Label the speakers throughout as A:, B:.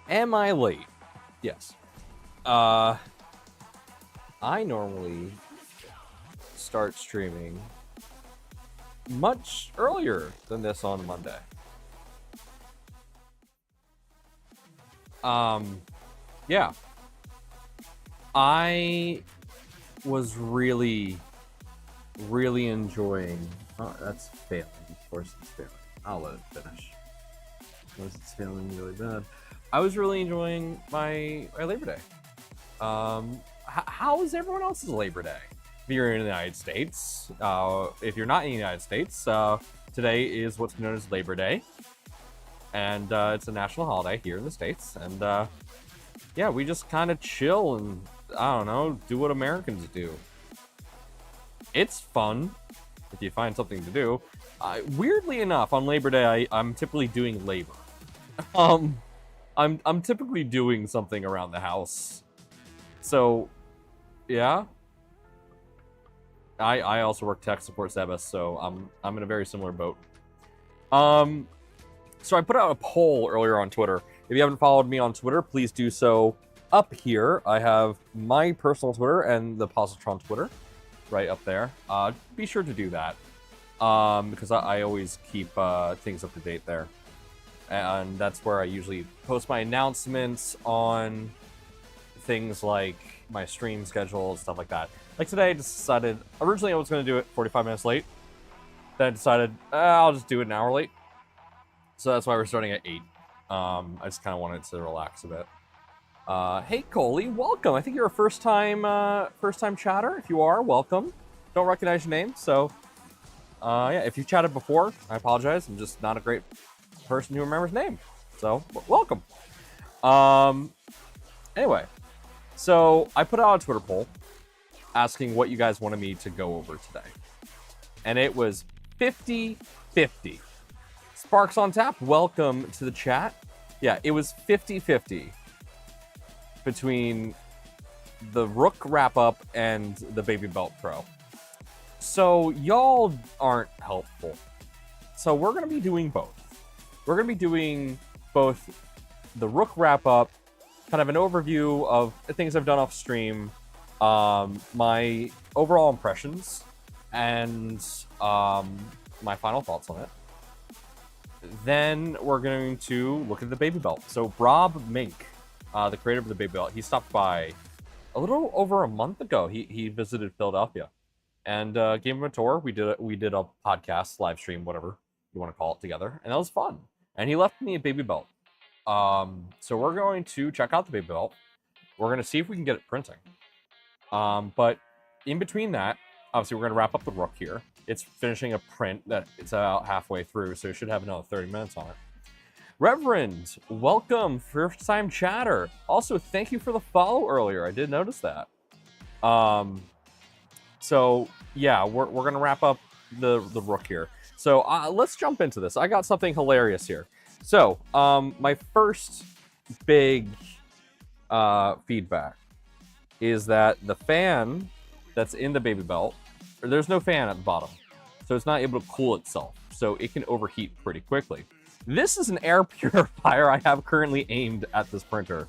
A: Am I late? Yes. I normally start streaming much earlier than this on Monday. Yeah. I was really enjoying... Oh, that's failing. Of course it's failing. I'll let it finish. Unless it's failing really bad. I was really enjoying my Labor Day. How is everyone else's Labor Day? If you're in the United States, if you're not in the United States, today is what's known as Labor Day. And it's a national holiday here in the States. And yeah, we just kind of chill and, I don't know, do what Americans do. It's fun if you find something to do. Weirdly enough, on Labor Day, I'm typically doing labor. I'm typically doing something around the house. So, yeah. I also work tech support Sebas, so I'm in a very similar boat. So I put out a poll earlier on Twitter. If you haven't followed me on Twitter, please do so up here. I have my personal Twitter and the Positron Twitter right up there. Be sure to do that. Because I always keep things up to date there. And that's where I usually post my announcements on things like my stream schedule and stuff like that. Like today, I decided, originally I was going to do it 45 minutes late. Then I decided, I'll just do it an hour late. So that's why we're starting at 8. I just kind of wanted to relax a bit. Hey, Coley, welcome. I think you're a first-time chatter. If you are, welcome. Don't recognize your name, so... yeah, if you've chatted before, I apologize. I'm just not a great person who remembers name. So, welcome. Anyway, so I put out a Twitter poll asking what you guys wanted me to go over today. And it was 50-50. Sparks on Tap, welcome to the chat. Yeah, it was 50-50 between the Rook wrap-up and the Baby Belt Pro. So, y'all aren't helpful. So, we're going to be doing both. We're going to be doing both the Rook wrap-up, kind of an overview of the things I've done off stream, my overall impressions, and my final thoughts on it. Then we're going to look at the Baby Belt. So, Rob Mink, the creator of the Baby Belt, he stopped by a little over a month ago. He visited Philadelphia. And gave him a tour. We did a podcast, live stream, whatever you want to call it, together, and that was fun. And he left me a Baby Belt. So we're going to check out the Baby Belt. We're going to see if we can get it printing. But in between that, obviously we're going to wrap up the Rook here. It's finishing a print that it's about halfway through, so it should have another 30 minutes on it. Reverend, welcome, first time chatter. Also, thank you for the follow earlier. I did notice that. So, yeah, we're going to wrap up the Rook here. So, let's jump into this. I got something hilarious here. So, my first big feedback is that the fan that's in the Baby Belt, there's no fan at the bottom. So, it's not able to cool itself. So, it can overheat pretty quickly. This is an air purifier I have currently aimed at this printer.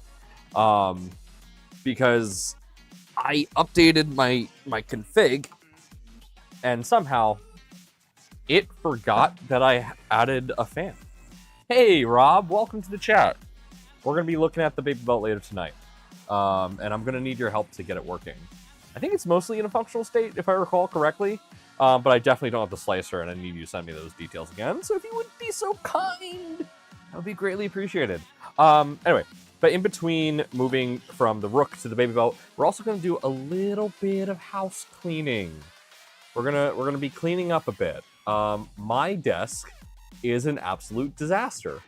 A: Because I updated my config, and somehow it forgot that I added a fan. Hey, Rob, welcome to the chat. We're going to be looking at the Baby Belt later tonight, and I'm going to need your help to get it working. I think it's mostly in a functional state, if I recall correctly, but I definitely don't have the slicer, and I need you to send me those details again, so if you would be so kind, that would be greatly appreciated. Anyway. But in between moving from the Rook to the Baby Belt, we're also going to do a little bit of house cleaning. We're gonna be cleaning up a bit. My desk is an absolute disaster,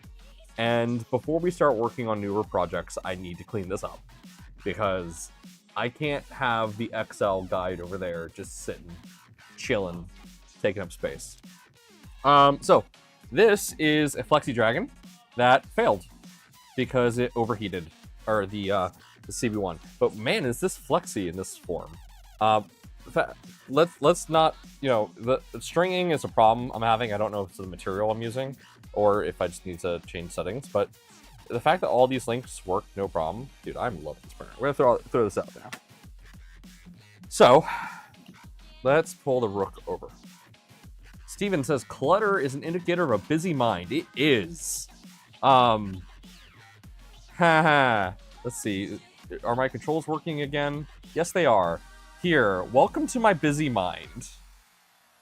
A: and before we start working on newer projects, I need to clean this up because I can't have the Excel guide over there just sitting, chilling, taking up space. So this is a Flexi Dragon that failed because it overheated, or the CB1. But man, is this flexy in this form. Let's not, the stringing is a problem I'm having. I don't know if it's the material I'm using. or if I just need to change settings. But the fact that all these links work, no problem. Dude, I'm loving this printer. We're gonna throw this out now. So, let's pull the Rook over. Steven says, clutter is an indicator of a busy mind. It is. Let's see. Are my controls working again? Yes, they are. Here, welcome to my busy mind.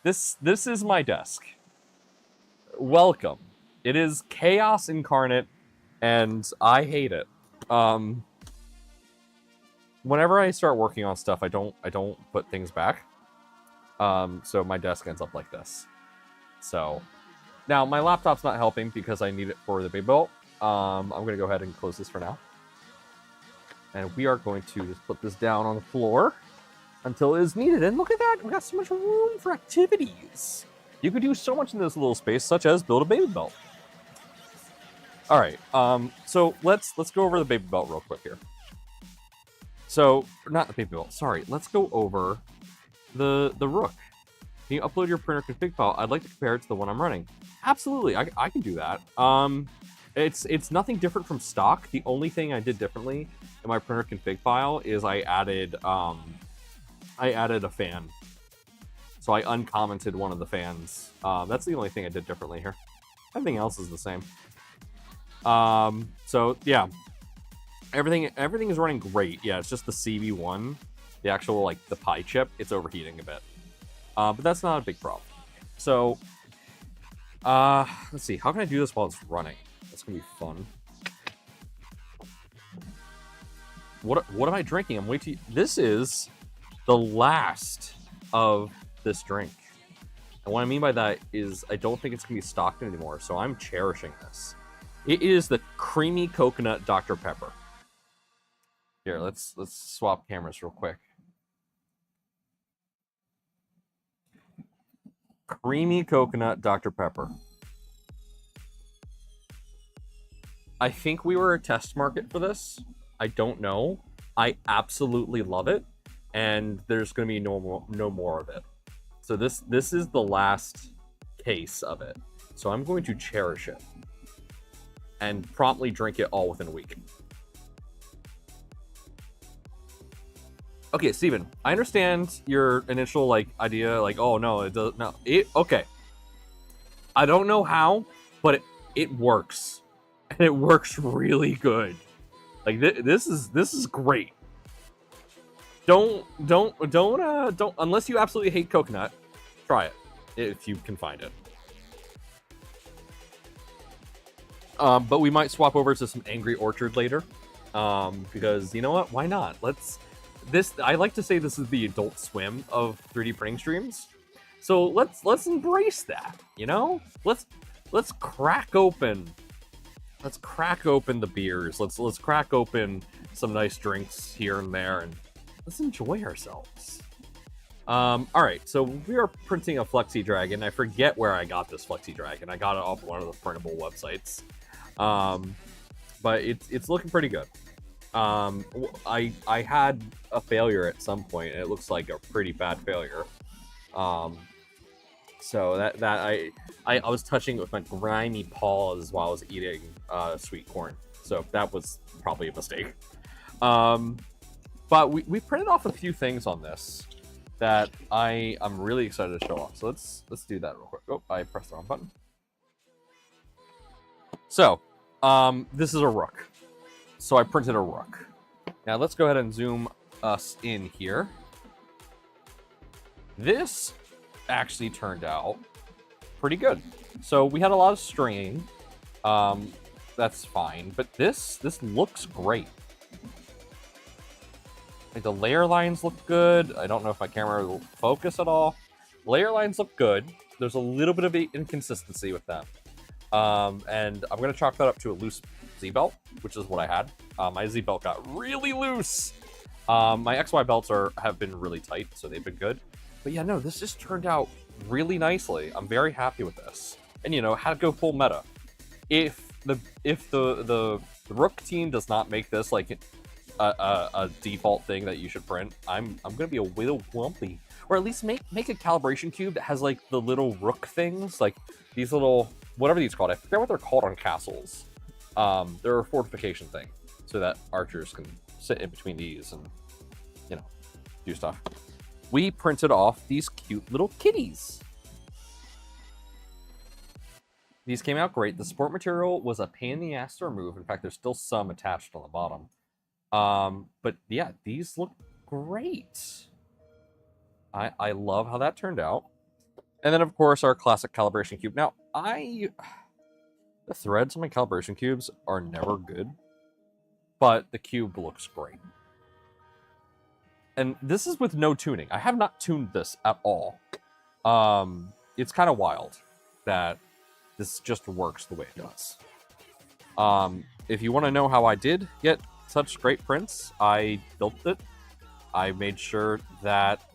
A: This is my desk. Welcome. It is chaos incarnate, and I hate it. Whenever I start working on stuff, I don't put things back. So my desk ends up like this. So now my laptop's not helping because I need it for the big build. I'm gonna go ahead and close this for now. And we are going to just put this down on the floor until it is needed. And look at that, we got so much room for activities. You could do so much in this little space, such as build a baby belt. All right, so let's go over the baby belt real quick here. So, not the baby belt, sorry. Let's go over the Rook. Can you upload your printer config file? I'd like to compare it to the one I'm running. Absolutely, I can do that. It's nothing different from stock. The only thing I did differently in my printer config file is I added a fan. So I uncommented one of the fans. That's the only thing I did differently here. Everything else is the same. So yeah, everything is running great. Yeah, it's just the CV1, the actual like the Pi chip, it's overheating a bit. But that's not a big problem. So let's see, how can I do this while it's running? That's gonna be fun. What am I drinking? I'm way too. This is the last of this drink. And what I mean by that is I don't think it's gonna be stocked anymore, so I'm cherishing this. It is the creamy coconut Dr. Pepper. Here, let's swap cameras real quick. Creamy coconut Dr. Pepper. I think we were a test market for this. I don't know. I absolutely love it, and there's going to be no more of it. So this is the last case of it. So I'm going to cherish it and promptly drink it all within a week. Okay, Steven, I understand your initial like idea, like, oh no, it does no. Okay. I don't know how, but it works. And it works really good. Like this is great. Don't unless you absolutely hate coconut, try it if you can find it. But we might swap over to some Angry Orchard later, because you know what? Why not? I like to say this is the Adult Swim of 3D printing streams. So let's embrace that. You know, let's crack open. Let's crack open the beers. Let's crack open some nice drinks here and there, and let's enjoy ourselves. All right, so we are printing a Flexi Dragon. I forget where I got this Flexi Dragon. I got it off one of the printable websites, but it's looking pretty good. I had a failure at some point, and it looks like a pretty bad failure. So that I was touching it with my grimy paws while I was eating sweet corn. So that was probably a mistake. But we printed off a few things on this that I'm really excited to show off. So let's do that real quick. Oh, I pressed the wrong button. So this is a Rook. So I printed a Rook. Now let's go ahead and zoom us in here. This actually turned out pretty good. So we had a lot of strain. That's fine, but this looks great. Like the layer lines look good. I don't know if my camera will focus at all. Layer lines look good. There's a little bit of inconsistency with them. And I'm gonna chalk that up to a loose Z-belt, which is what I had. My Z-belt got really loose. My XY belts have been really tight, so they've been good. But yeah, no, this just turned out really nicely. I'm very happy with this. And you know, had to go full meta. If the Rook team does not make this like a default thing that you should print, I'm gonna be a little grumpy. Or at least make a calibration cube that has like the little Rook things, like these little whatever these called. I forget what they're called on castles. They're a fortification thing, so that archers can sit in between these and, you know, do stuff. We printed off these cute little kitties. These came out great. The support material was a pain in the ass to remove. In fact, there's still some attached on the bottom. But yeah, these look great. I love how that turned out. And then, of course, our classic calibration cube. Now, the threads on my calibration cubes are never good, but the cube looks great. And this is with no tuning. I have not tuned this at all. It's kind of wild that this just works the way it does. If you want to know how I did get such great prints, I built it. I made sure that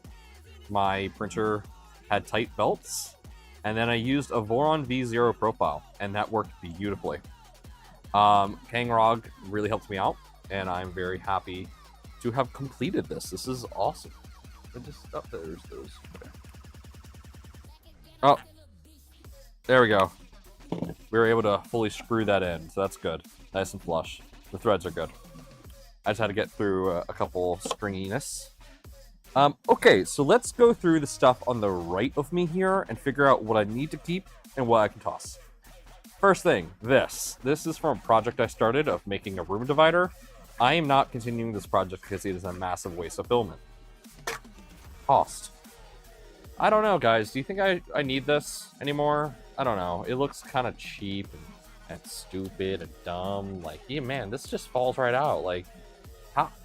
A: my printer had tight belts, and then I used a Voron V0 profile, and that worked beautifully. Kangrog really helped me out, and I'm very happy to have completed this. This is awesome. There's those. Okay. Oh, there we go. We were able to fully screw that in, so that's good. Nice and flush. The threads are good. I just had to get through a couple stringiness. Okay, so let's go through the stuff on the right of me here and figure out what I need to keep and what I can toss. First thing, this. This is from a project I started of making a room divider. I am not continuing this project because it is a massive waste of filament. Cost. I don't know, guys. Do you think I need this anymore? I don't know. It looks kind of cheap and stupid and dumb. Like, yeah, man, this just falls right out. Like,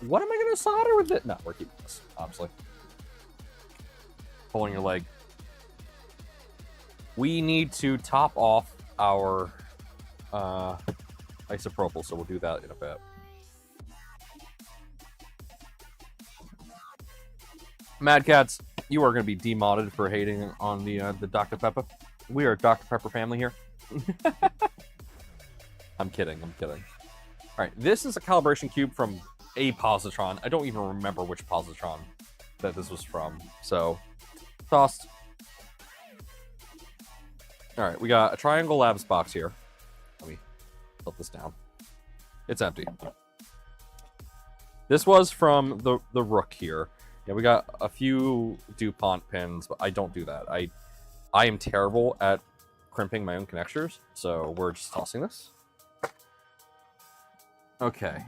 A: what am I going to solder with it? No, we're keeping this, obviously. Pulling your leg. We need to top off our isopropyl, so we'll do that in a bit. Mad Cats, you are going to be demodded for hating on the Dr. Pepper. We are a Dr. Pepper family here. I'm kidding. All right, this is a calibration cube from a positron. I don't even remember which positron that this was from. So, tossed. All right, we got a Triangle Labs box here. Let me put this down. It's empty. This was from the Rook here. Yeah, we got a few DuPont pins, but I don't do that. I am terrible at crimping my own connectors, so we're just tossing this. Okay,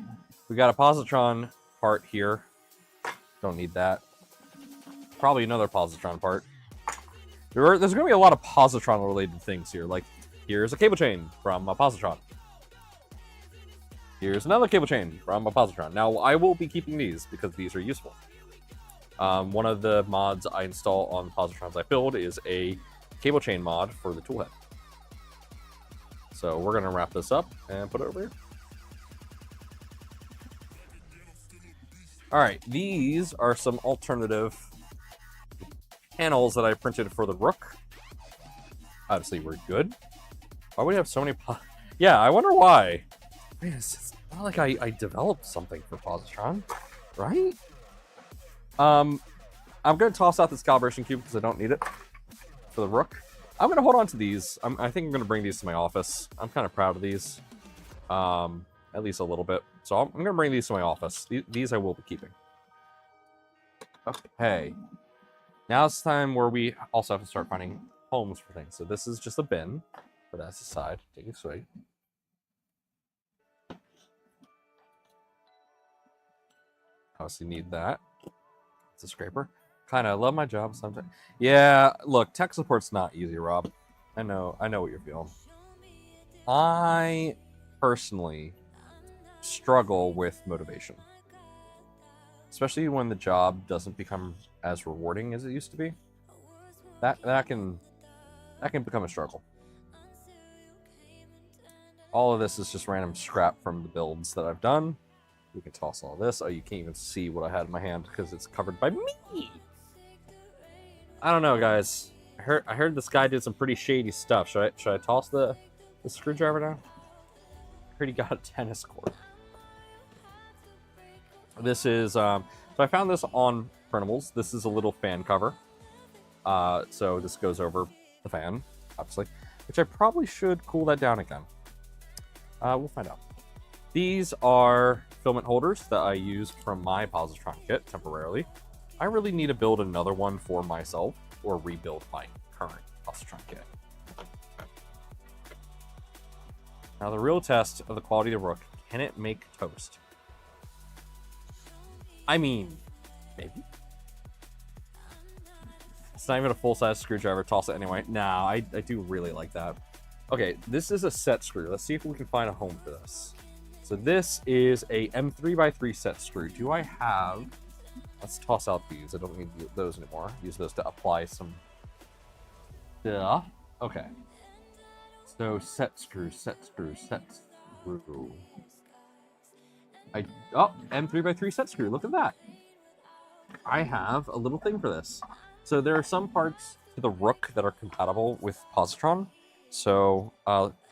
A: we got a positron part here. Don't need that. Probably another positron part. There's going to be a lot of positron-related things here. Like, here's a cable chain from a positron. Here's another cable chain from a positron. Now, I will be keeping these because these are useful. One of the mods I install on the positrons I build is a cable chain mod for the toolhead. So we're going to wrap this up and put it over here. Alright, these are some alternative panels that I printed for the Rook. Obviously, we're good. Why would we have so many... Yeah, I wonder why. Man, it's not like I developed something for positron, right? I'm going to toss out this calibration cube because I don't need it for the Rook. I'm going to hold on to these. I think I'm going to bring these to my office. I'm kind of proud of these, at least a little bit. So I'm going to bring these to my office. These I will be keeping. Okay. Now it's time where we also have to start finding homes for things. So this is just a bin, but that's the side. Take a swig. Obviously need that. It's a scraper. Kind of love my job sometimes. Yeah, look, tech support's not easy, Rob. I know what you're feeling. I personally struggle with motivation, especially when the job doesn't become as rewarding as it used to be. That can become a struggle. All of this is just random scrap from the builds that I've done. We can toss all this. Oh, you can't even see what I had in my hand because it's covered by me. I don't know, guys. I heard this guy did some pretty shady stuff. Should I toss the screwdriver now? I heard he got a tennis court. This is so I found this on Printables. This is a little fan cover. So this goes over the fan, obviously. which I probably should cool that down again. We'll find out. These are filament holders that I used from my positron kit temporarily. I really need to build another one for myself or rebuild my current positron kit. Now the real test of the quality of the Rook, can it make toast? I mean, maybe. It's not even a full-size screwdriver, toss it anyway. Nah, I do really like that. Okay, this is a set screw. Let's see if we can find a home for this. So this is a M3x3 set screw. Do I have... Let's toss out these. I don't need those anymore. Use those to apply some... Yeah. Okay. So set screw, set screw, set screw. Oh, M3x3 set screw. Look at that. I have a little thing for this. So there are some parts to the Rook that are compatible with positron. So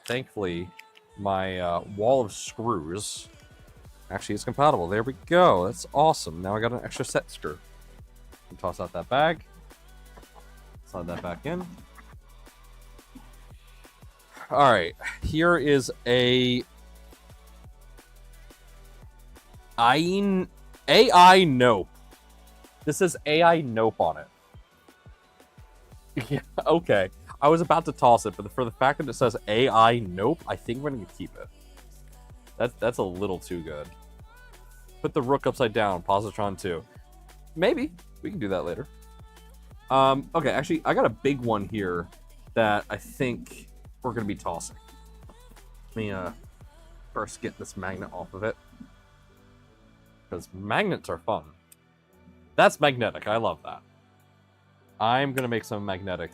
A: thankfully, my wall of screws actually is compatible. There we go. That's awesome. Now I got an extra set screw. Toss out that bag. Slide that back in. All right, here is a AI nope. This says AI nope on it. Yeah, okay. I was about to toss it, but for the fact that it says AI nope, I think we're gonna keep it. That's a little too good. Put the Rook upside down, positron 2. Maybe we can do that later. Okay, actually, I got a big one here that I think we're gonna be tossing. Let me first get this magnet off of it, because magnets are fun. That's magnetic. I love that. I'm gonna make some magnetic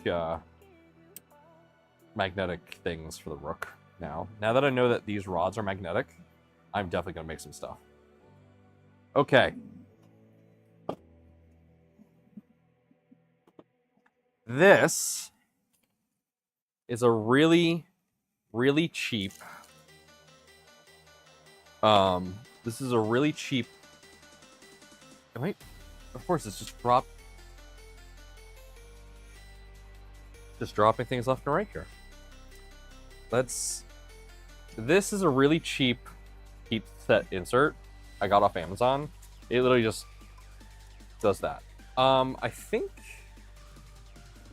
A: things for the Rook now. Now that I know that these rods are magnetic, I'm definitely gonna make some stuff. Okay. This is a really, really cheap. This is a really cheap. Wait, of course, it's just dropping things left and right here. This is a really cheap heat set insert I got off Amazon. It literally just does that. I think,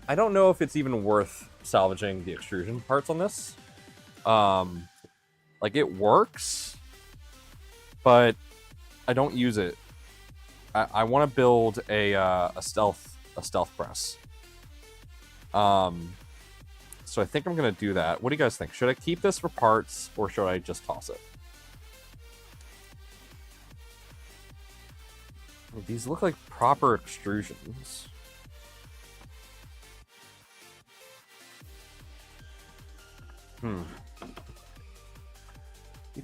A: I don't know if it's even worth salvaging the extrusion parts on this. Like, it works, but I don't use it. I want to build a stealth press. So I think I'm gonna do that. What do you guys think? Should I keep this for parts, or should I just toss it? These look like proper extrusions. You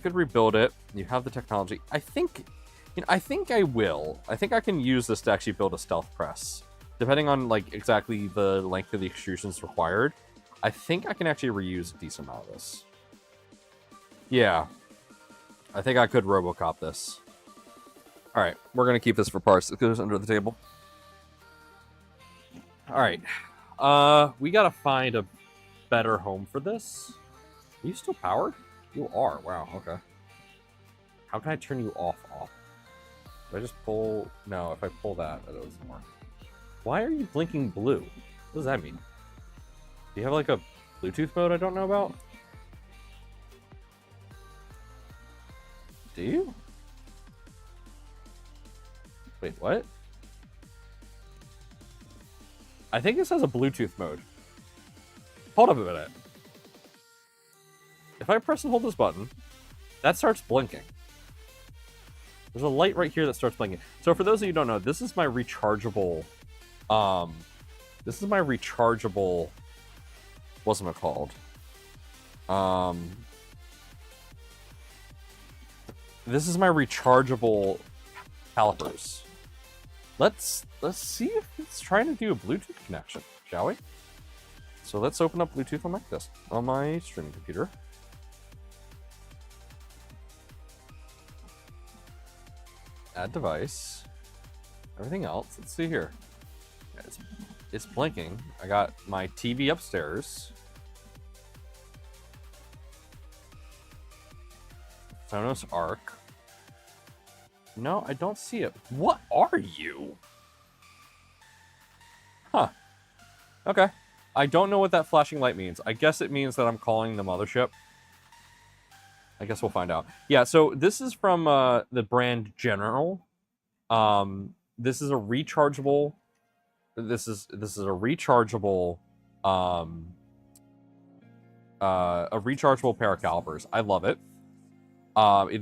A: could rebuild it. You have the technology. I think I will. I think I can use this to actually build a stealth press. Depending on like exactly the length of the extrusions required, I think I can actually reuse a decent amount of this. Yeah. I think I could Robocop this. Alright, we're going to keep this for parts. It goes under the table. Alright. We got to find a better home for this. Are you still powered? You are. Wow, okay. How can I turn you off? Do I just pull... No, if I pull that, that doesn't work. Why are you blinking blue? What does that mean? Do you have like a Bluetooth mode I don't know about? Do you? Wait, what? I think this has a Bluetooth mode. Hold up a minute. If I press and hold this button, that starts blinking. There's a light right here that starts blinking. So for those of you who don't know, this is my rechargeable... This is my rechargeable... What's it called? This is my rechargeable calipers. Let's see if it's trying to do a Bluetooth connection, shall we? So let's open up Bluetooth on my streaming computer. Add device. Everything else. Let's see here. It's blinking. I got my TV upstairs. Sonos Arc. No, I don't see it. What are you? Huh. Okay. I don't know what that flashing light means. I guess it means that I'm calling the mothership. I guess we'll find out. Yeah, so this is from the brand General. This is a rechargeable. This is a rechargeable. A rechargeable pair of calipers. I love it.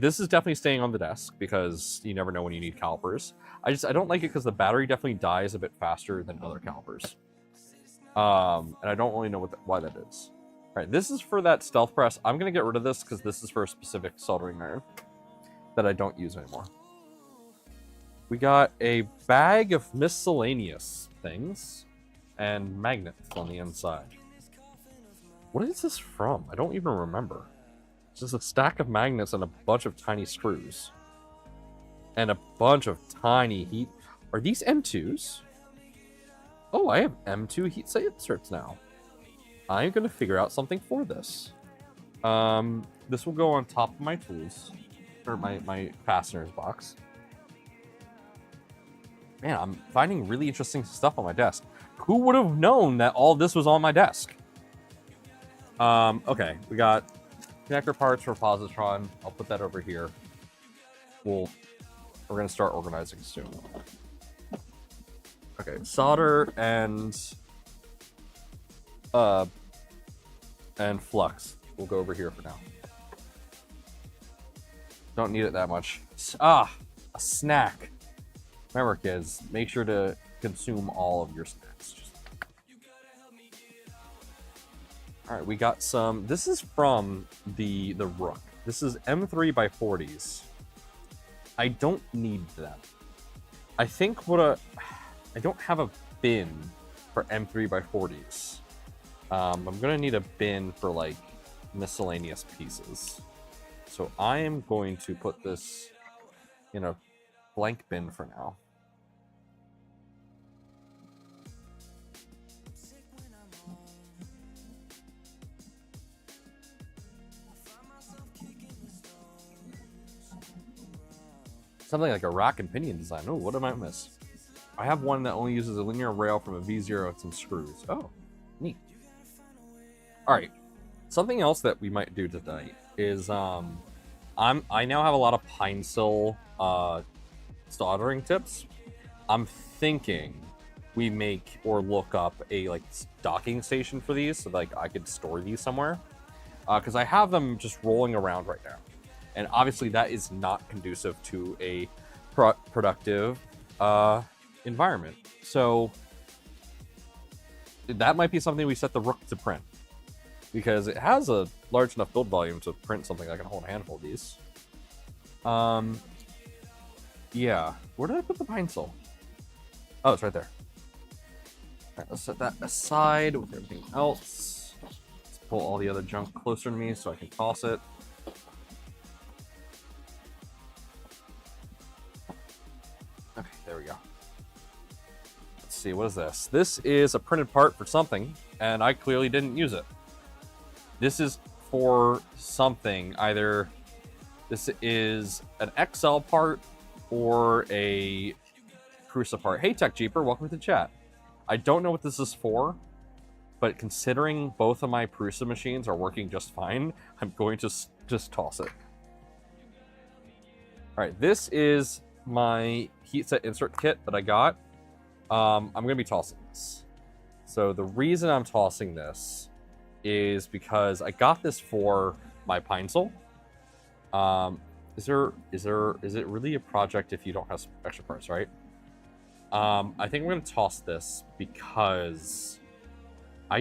A: This is definitely staying on the desk because you never know when you need calipers. I don't like it because the battery definitely dies a bit faster than other calipers. And I don't really know why that is. All right, this is for that stealth press. I'm gonna get rid of this because this is for a specific soldering iron that I don't use anymore. We got a bag of miscellaneous things and magnets on the inside. What is this from? I don't even remember. It's just a stack of magnets and a bunch of tiny screws. And a bunch of tiny heat. Are these M2s? Oh, I have M2 heat inserts now. I'm going to figure out something for this. This will go on top of my tools. Or my fasteners box. Man, I'm finding really interesting stuff on my desk. Who would have known that all this was on my desk? Okay, we got connector parts for positron. I'll put that over here. We're gonna start organizing soon. Okay, solder and flux. We'll go over here for now. Don't need it that much. A snack. Remember, kids, make sure to consume all of your snacks. All right, we got some. This is from the Rook. This is M3 by 40s. I don't need them. I think I don't have a bin for M3 by 40s. I'm gonna need a bin for like miscellaneous pieces. So I am going to put this in a blank bin for now. Something like a rack and pinion design. Oh, what did I miss? I have one that only uses a linear rail from a V0 and some screws. Oh, neat. All right. Something else that we might do tonight is I now have a lot of Pine-Sil soldering tips. I'm thinking we make or look up a like docking station for these so like I could store these somewhere. Because I have them just rolling around right now. And obviously that is not conducive to a productive environment. So that might be something we set the Rook to print. Because it has a large enough build volume to print something that can hold a handful of these. Yeah. Where did I put the Pine-Sil? Oh, it's right there. All right, let's set that aside with everything else. Let's pull all the other junk closer to me so I can toss it. Okay, there we go. Let's see, what is this? This is a printed part for something, and I clearly didn't use it. This is for something. Either this is an XL part or a Prusa part. Hey, Tech Jeeper, welcome to the chat. I don't know what this is for, but considering both of my Prusa machines are working just fine, I'm going to just toss it. All right, this is my heatset insert kit that I got. I'm going to be tossing this. So the reason I'm tossing this is because I got this for my Pine-Sil. Is it really a project if you don't have extra parts, right? I think we're gonna toss this because I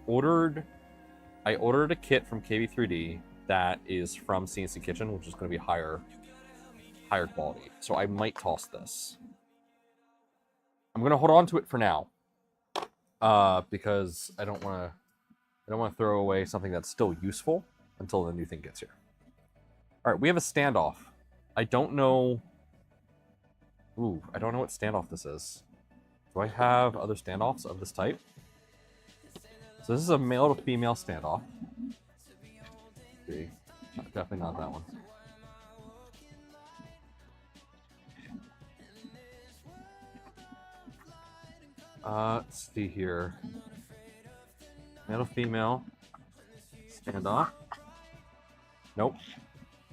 A: ordered a kit from KB3D that is from CNC Kitchen, which is gonna be higher quality. So I might toss this. I'm gonna hold on to it for now. Because I don't want to throw away something that's still useful until the new thing gets here. All right, we have a standoff. I don't know what standoff this is. Do I have other standoffs of this type? So this is a male to female standoff. be. Definitely not that one. Let's see here. Male, female. Standoff. Nope.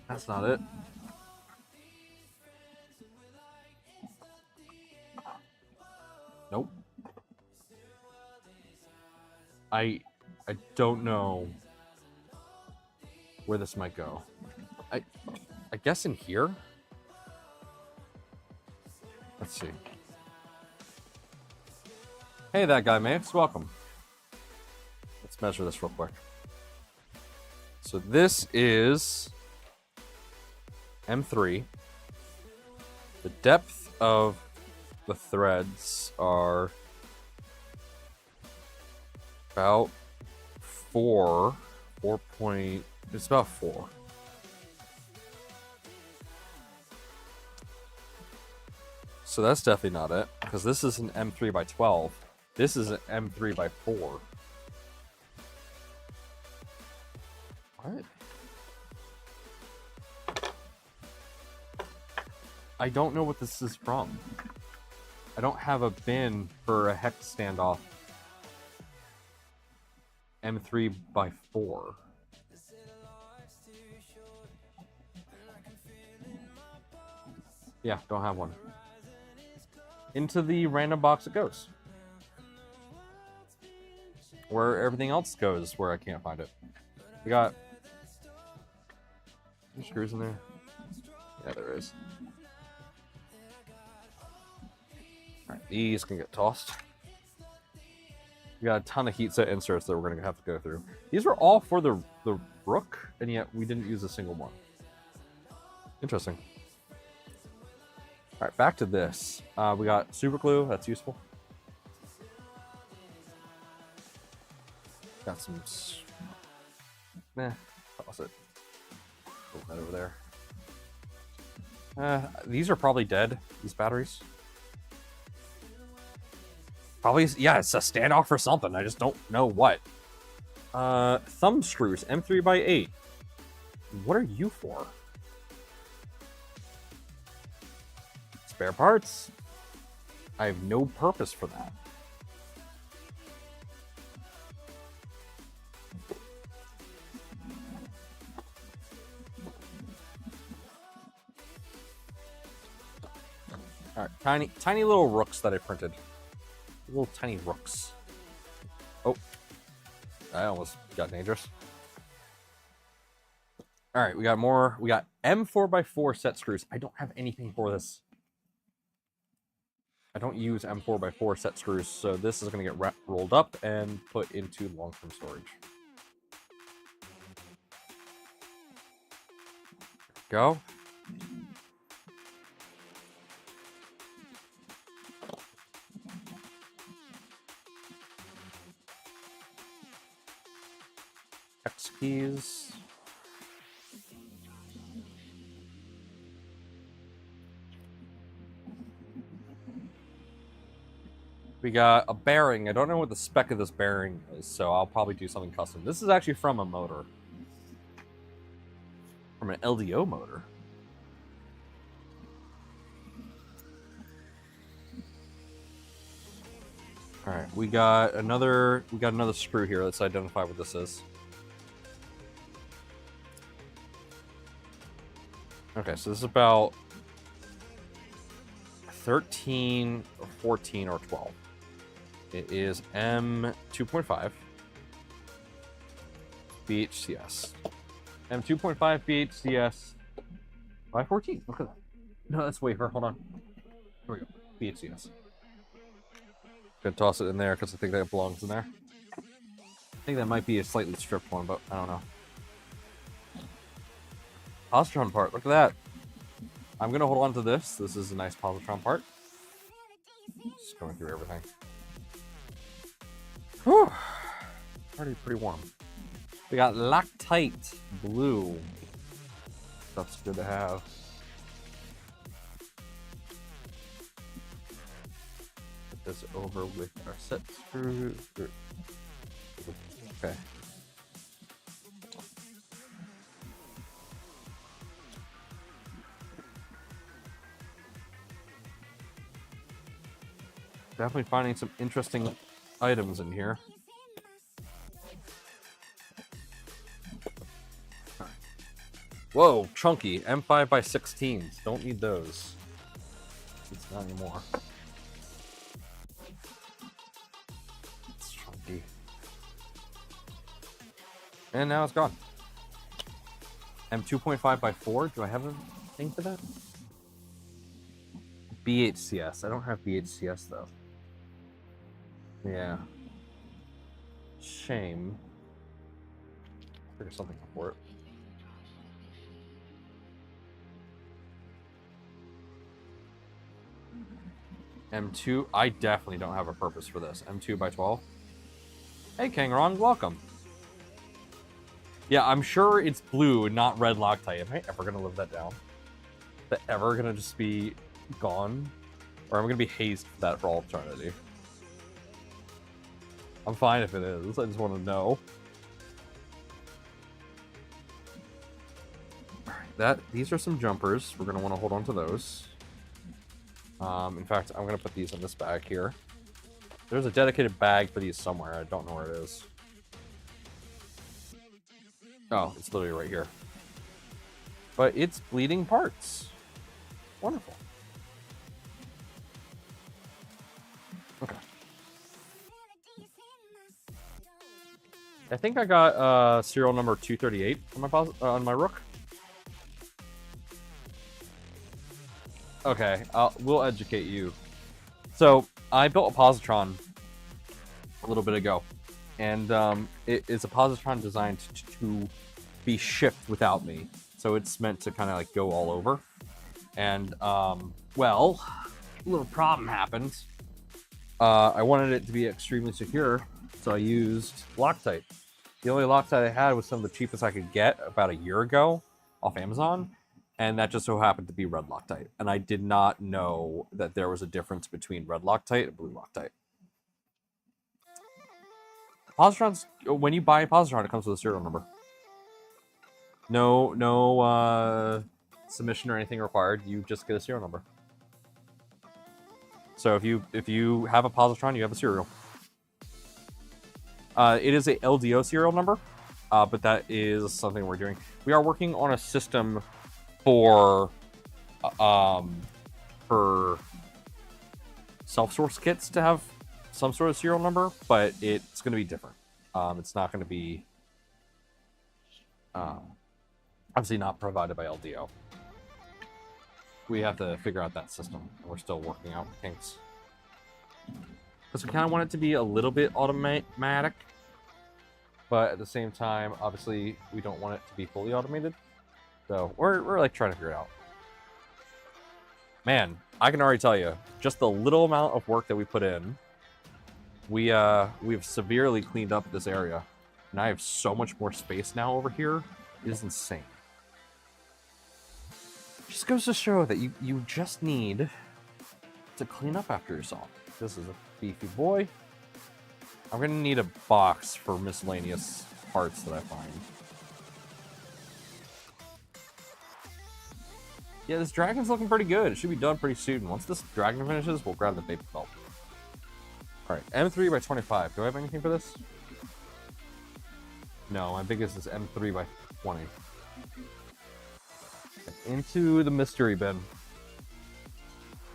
A: That's not it. Nope. I don't know where this might go. I guess in here? Let's see. Hey, that guy, Max. Welcome. Let's measure this real quick. So this is M3. The depth of the threads are about 4 point. It's about 4. So that's definitely not it, because this is an M3 by 12. This is an M3 by 4. What? I don't know what this is from. I don't have a bin for a hex standoff M3 by 4. Yeah, don't have one. Into the random box it goes. Where everything else goes, where I can't find it. We got any screws in there? Yeah, there is. Alright, these can get tossed. We got a ton of heat set inserts that we're gonna have to go through. These were all for the Rook, and yet we didn't use a single one. Interesting. Alright, back to this. We got super glue, that's useful. Got some... Nah, toss it. Put that over there. These are probably dead, these batteries. Probably, yeah, it's a standoff or something. I just don't know what. Thumb screws, M3 by 8. What are you for? Spare parts? I have no purpose for that. Alright, tiny little rooks that I printed. Little tiny rooks. Oh. I almost got dangerous. Alright, we got more. We got M4x4 set screws. I don't have anything for this. I don't use M4x4 set screws, so this is going to get rolled up and put into long-term storage. Go. X keys. We got a bearing. I don't know what the spec of this bearing is, so I'll probably do something custom. This is actually from a motor. From an LDO motor. Alright, we got another screw here. Let's identify what this is. Okay, so this is about 13 or 14 or 12. It is M2.5 BHCS. M2.5 BHCS by 14. Look at that. No, that's wafer. Hold on. Here we go. BHCS. Gonna toss it in there because I think that belongs in there. I think that might be a slightly stripped one, but I don't know. Positron part. Look at that. I'm gonna hold on to this. This is a nice positron part. Just going through everything. Whew. Already pretty warm. We got Loctite blue. That's good to have. Put this over with our set screws. Okay. Definitely finding some interesting items in here. Whoa, chunky. M5 by 16s. Don't need those. It's not anymore. It's chunky. And now it's gone. M2.5 by 4. Do I have a thing for that? BHCS. I don't have BHCS though. Yeah. Shame. Figure something for it. M2. I definitely don't have a purpose for this. M2 by 12. Hey, Kangaroo, welcome. Yeah, I'm sure it's blue, not red Loctite. Am I ever gonna live that down? Is that ever gonna just be gone? Or am I gonna be hazed for that for all eternity? I'm fine if it is. I just want to know. Alright, these are some jumpers. We're gonna want to hold on to those. In fact, I'm gonna put these in this bag here. There's a dedicated bag for these somewhere. I don't know where it is. Oh, it's literally right here. But it's bleeding parts. Wonderful. Okay. I think I got serial number 238 on my Rook. Okay, we'll educate you. So I built a positron a little bit ago, and it is a positron designed to be shipped without me. So it's meant to kind of like go all over. And well, a little problem happened. I wanted it to be extremely secure, so I used Loctite. The only Loctite I had was some of the cheapest I could get about a year ago off Amazon, and that just so happened to be red Loctite. And I did not know that there was a difference between red Loctite and blue Loctite. Positrons, when you buy a positron, it comes with a serial number. No submission or anything required. You just get a serial number. So if you have a positron, you have a serial. It is a LDO serial number, but that is something we're doing. We are working on a system for self-source kits to have some sort of serial number, but it's going to be different. It's not going to be obviously not provided by LDO. We have to figure out that system, and we're still working out kinks. Because we kind of want it to be a little bit automatic, but at the same time, obviously, we don't want it to be fully automated. So we're like trying to figure it out. Man, I can already tell you, just the little amount of work that we put in, we've severely cleaned up this area, and I have so much more space now over here. It is insane. Just goes to show that you just need to clean up after yourself. This is a beefy boy. I'm gonna need a box for miscellaneous parts that I find. Yeah, this dragon's looking pretty good. It should be done pretty soon. Once this dragon finishes, we'll grab the baby belt. Alright, M3 by 25. Do I have anything for this? No, my biggest is M3 by 20. Into the mystery bin.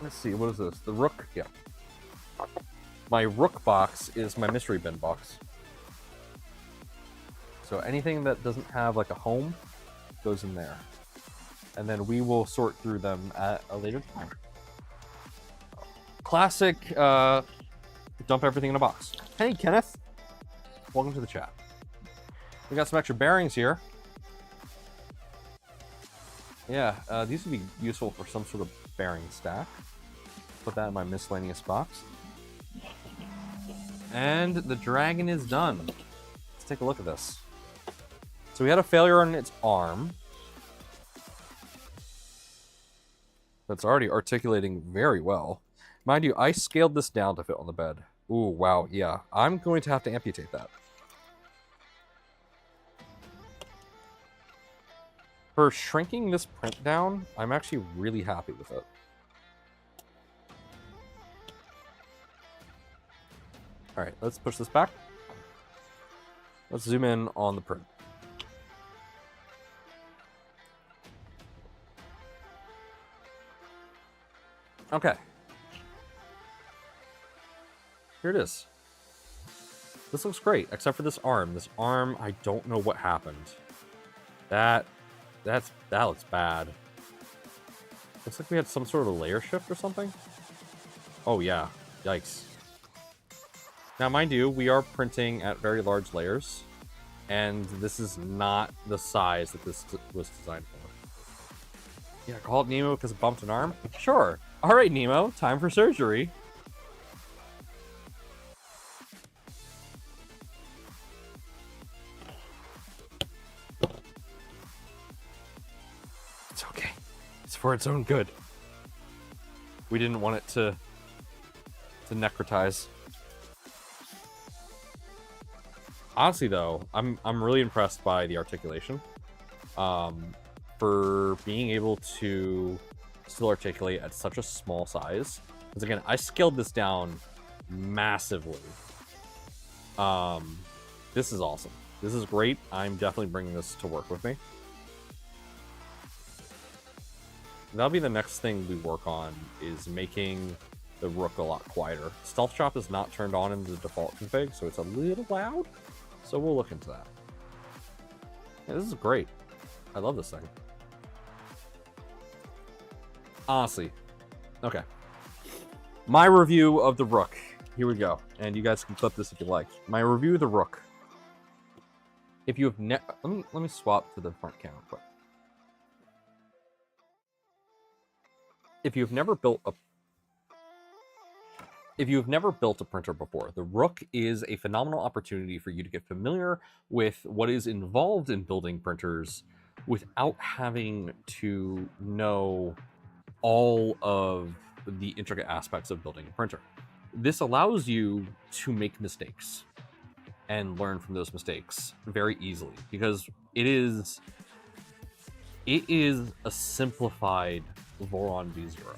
A: Let's see, what is this? The Rook? Yeah. My Rook box is my mystery bin box. So anything that doesn't have like a home goes in there. And then we will sort through them at a later time. Classic, dump everything in a box. Hey, Kenneth. Welcome to the chat. We got some extra bearings here. Yeah, these would be useful for some sort of bearing stack. Put that in my miscellaneous box. And the dragon is done. Let's take a look at this. So we had a failure on its arm. That's already articulating very well. Mind you, I scaled this down to fit on the bed. Ooh, wow, yeah. I'm going to have to amputate that. For shrinking this print down, I'm actually really happy with it. All right, let's push this back. Let's zoom in on the print. Okay. Here it is. This looks great, except for this arm. This arm, I don't know what happened. That looks bad. Looks like we had some sort of layer shift or something. Oh yeah, yikes. Now, mind you, we are printing at very large layers, and this is not the size that this was designed for. Yeah, call it Nemo because it bumped an arm? Sure. All right, Nemo, time for surgery. It's okay. It's for its own good. We didn't want it to necrotize. Honestly, though, I'm really impressed by the articulation. For being able to still articulate at such a small size. Because again, I scaled this down massively. This is awesome. This is great. I'm definitely bringing this to work with me. That'll be the next thing we work on, is making the Rook a lot quieter. Stealth Shop is not turned on in the default config, so it's a little loud. So we'll look into that. Yeah, this is great. I love this thing. Honestly. Okay. My review of the Rook. Here we go. And you guys can clip this if you like. My review of the Rook. If you have let me swap to the front camera quick. If you've never built a printer before, the Rook is a phenomenal opportunity for you to get familiar with what is involved in building printers without having to know all of the intricate aspects of building a printer. This allows you to make mistakes and learn from those mistakes very easily, because it is a simplified Voron V0.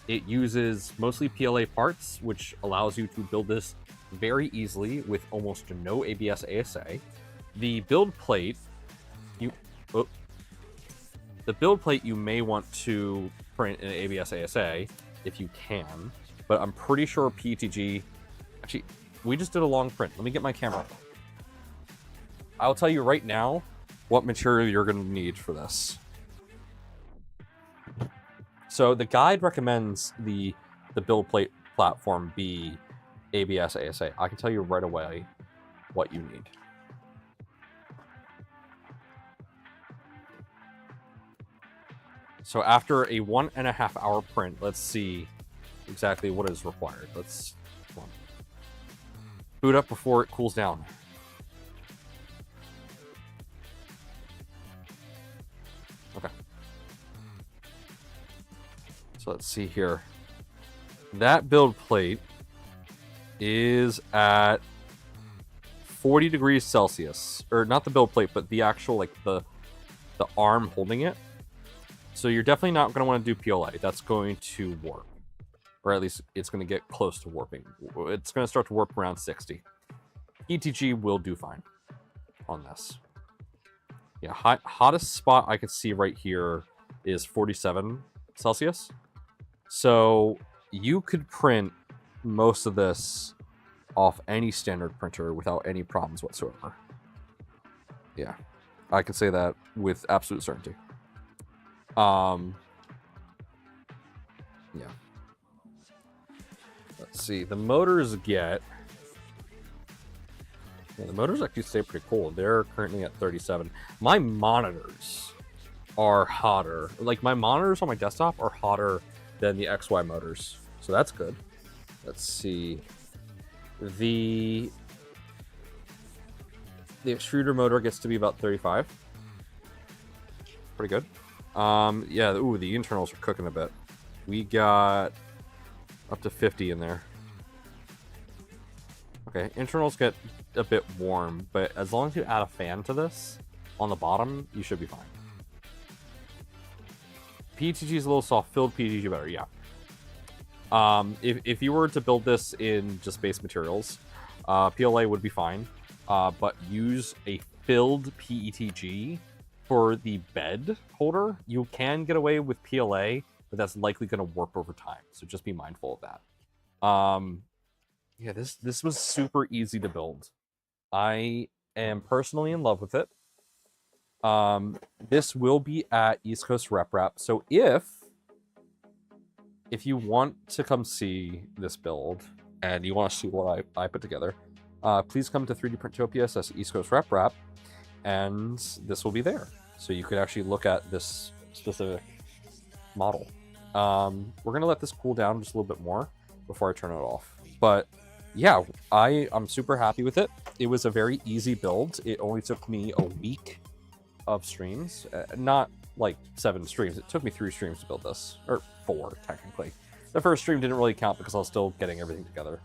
A: It uses mostly PLA parts, which allows you to build this very easily with almost no ABS ASA. The build plate, you may want to print in ABS ASA if you can, but I'm pretty sure PETG. Actually, we just did a long print. Let me get my camera. I'll tell you right now what material you're going to need for this. So the guide recommends the build plate platform be ABS ASA. I can tell you right away what you need. So after a 1.5 hour print, let's see exactly what is required. Let's boot up before it cools down. Okay. So let's see here. That build plate is at 40 degrees Celsius. Or not the build plate, but the actual, like, the arm holding it. So you're definitely not going to want to do PLA. That's going to warp. Or at least it's going to get close to warping. It's going to start to warp around 60. ETG will do fine on this. Yeah, hottest spot I can see right here is 47 Celsius. So you could print most of this off any standard printer without any problems whatsoever. Yeah, I can say that with absolute certainty. Yeah. Let's see. The motors get... Yeah, the motors actually stay pretty cool. They're currently at 37. My monitors are hotter. Like, my monitors on my desktop are hotter than the XY motors. So that's good. Let's see. The extruder motor gets to be about 35. Pretty good. Yeah, ooh, the internals are cooking a bit. We got up to 50 in there. Okay, internals get a bit warm, but as long as you add a fan to this on the bottom, you should be fine. PETG is a little soft. Filled PETG better, yeah. If you were to build this in just base materials, PLA would be fine, but use a filled PETG for the bed holder. You can get away with PLA, but that's likely going to warp over time, so just be mindful of that. Yeah, this was super easy to build. I am personally in love with it. This will be at East Coast Rep, so if you want to come see this build and you want to see what I put together, please come to 3D Printopia, that's East Coast Rep, and this will be there. So you could actually look at this specific model. We're going to let this cool down just a little bit more before I turn it off. But yeah, I'm super happy with it. It was a very easy build. It only took me a week of streams, not like 7 streams. It took me 3 streams to build this, or 4 technically. The first stream didn't really count because I was still getting everything together.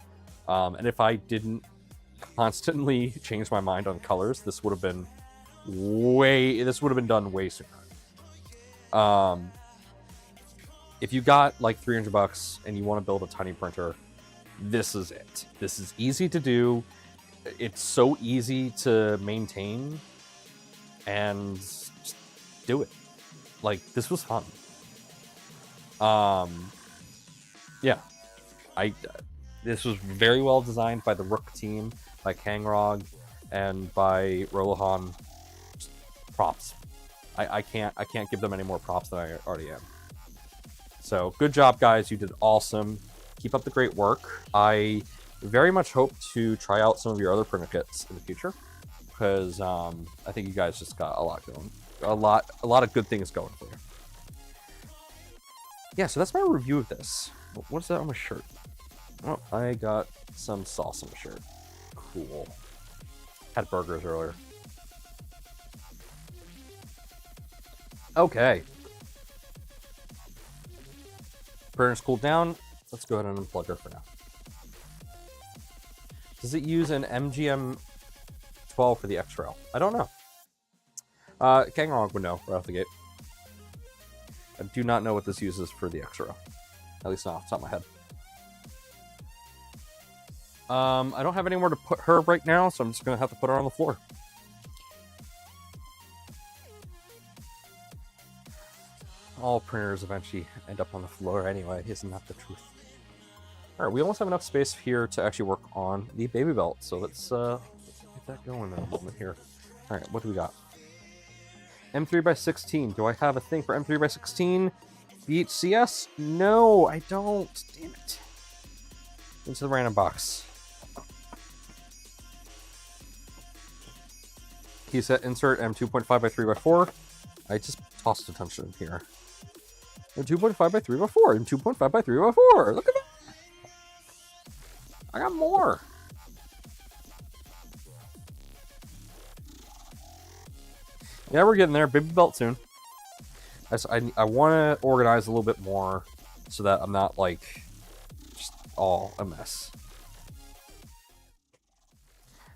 A: And if I didn't constantly change my mind on colors, this would have been done way sooner. If you got like $300 and you want to build a tiny printer, this is it. This is easy to do. It's so easy to maintain, and just do it. Like, this was fun. Yeah, this was very well designed by the Rook team, by Kangrog, and by Rolohan. Just props. I can't give them any more props than I already am. So good job, guys. You did awesome. Keep up the great work. I very much hope to try out some of your other printer kits in the future, because I think you guys just got a lot going, a lot of good things going for you. Yeah, so that's my review of this. What's that on my shirt? Oh, I got some sauce on my shirt. Cool. Had burgers earlier. Okay. Printer's cooled down. Let's go ahead and unplug her for now. Does it use an MGM 12 for the X-Rail? I don't know. Kangaroo would know right off the gate. I do not know what this uses for the X-Rail. At least not off the top of my head. I don't have anywhere to put her right now, so I'm just going to have to put her on the floor. All printers eventually end up on the floor anyway. Isn't that the truth? Alright, we almost have enough space here to actually work on the baby belt. So let's get that going in a moment here. Alright, what do we got? M3x16. Do I have a thing for M3x16? BHCS? No, I don't. Damn it. Into the random box. Key set insert M2.5x3x4. I just tossed a bunch in here. M2.5x3x4. M2.5x3x4. Look at that. I got more. Yeah, we're getting there. Baby belt soon. I want to organize a little bit more so that I'm not like just all a mess.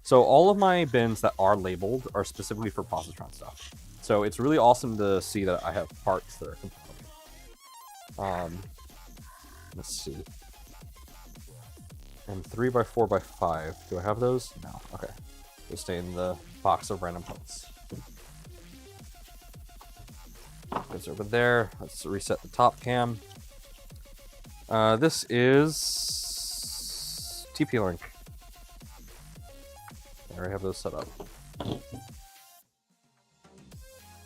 A: So all of my bins that are labeled are specifically for positron stuff. So it's really awesome to see that I have parts that are compatible. Let's see. And 3x4x5. Do I have those? No. Okay. They stay in the box of random parts. Goes over there. Let's reset the top cam. This is TP-Link. I already have those set up.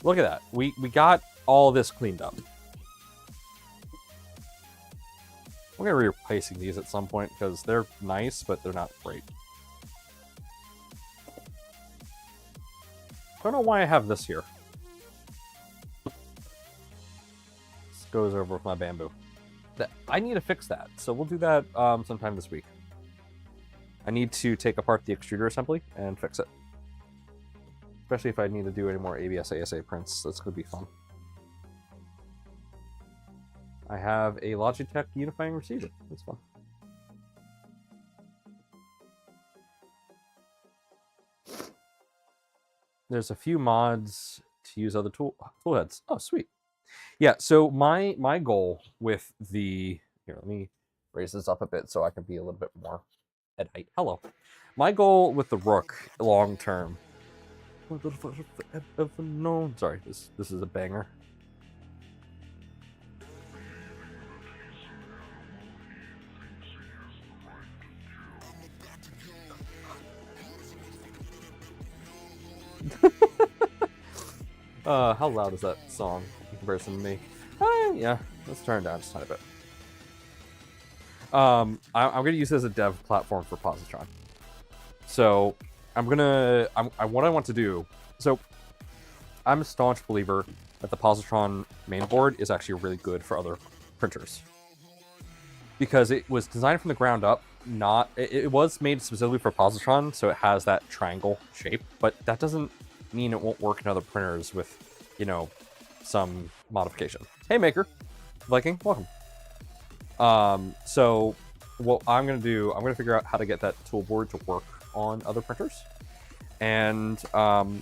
A: Look at that. We got all this cleaned up. I'm going to be replacing these at some point because they're nice, but they're not great. I don't know why I have this here. This goes over with my bamboo. I need to fix that, so we'll do that sometime this week. I need to take apart the extruder assembly and fix it. Especially if I need to do any more ABS ASA prints. That's going to be fun. I have a Logitech unifying receiver. That's fun. There's a few mods to use other tool heads. Oh, sweet. Yeah, so my goal with the... Here, let me raise this up a bit so I can be a little bit more at height. Hello. My goal with the Rook long term. No, sorry, this is a banger. How loud is that song in comparison to me? Yeah, let's turn it down just a tiny bit. I'm gonna use it as a dev platform for Positron. So what I want to do. So I'm a staunch believer that the Positron mainboard is actually really good for other printers because it was designed from the ground up. It was made specifically for Positron, so it has that triangle shape, but that doesn't mean it won't work in other printers with, you know, some modification. Hey Maker, Viking, welcome. So what I'm gonna do, I'm gonna figure out how to get that tool board to work on other printers, and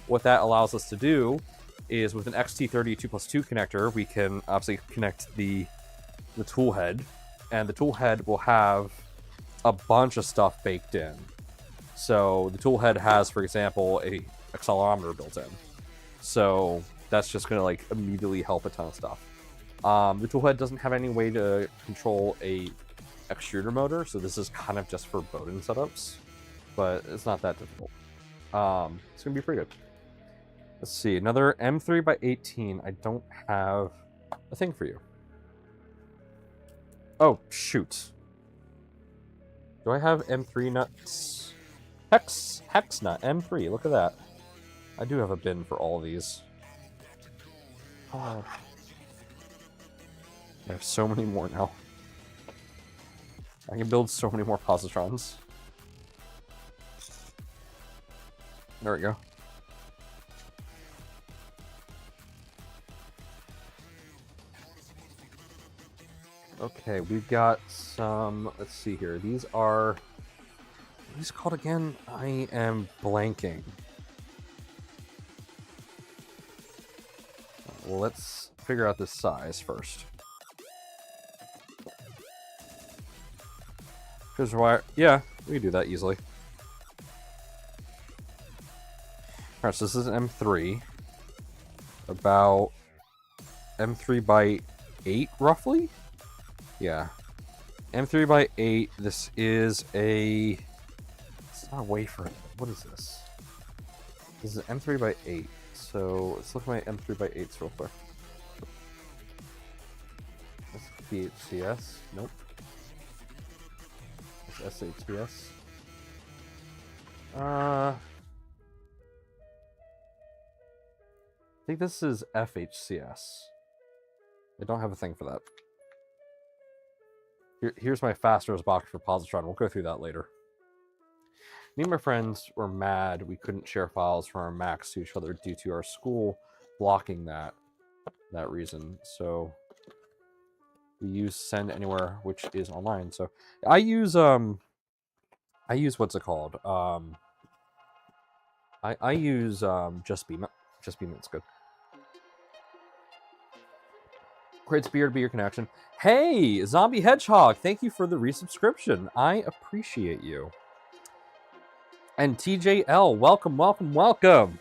A: what that allows us to do is with an XT30 2+2 connector, we can obviously connect the tool head, and the tool head will have a bunch of stuff baked in. So the tool head has, for example, a accelerometer built in. So that's just going to like immediately help a ton of stuff. The tool head doesn't have any way to control a extruder motor, so this is kind of just for Bowden setups, but it's not that difficult. It's going to be pretty good. Let's see, another M3x18. I don't have a thing for you. Oh, shoot. Do I have M3 nuts? Hex nut, M3, look at that. I do have a bin for all of these. Oh. I have so many more now. I can build so many more positrons. There we go. Okay, we've got some, let's see here. These are, what are these called again? I am blanking. Well, let's figure out this size first. Here's wire. Yeah, we can do that easily. Alright, so this is an M3. About M3x8, roughly? Yeah. M3x8. This is a... It's not a wafer. What is this? This is an M3x8. So let's look at my M3x8s real quick. That's BHCS. Nope. That's SHCS. I think this is FHCS. I don't have a thing for that. Here's my fasteners box for Positron. We'll go through that later. Me and my friends were mad we couldn't share files from our Macs to each other due to our school blocking that reason. So we use Send Anywhere, which is online. So I use what's it called? I use Just Beam It. Just Beam It's good. Great beer to be your connection. Hey, Zombie Hedgehog, thank you for the resubscription. I appreciate you. And TJL, welcome, welcome, welcome.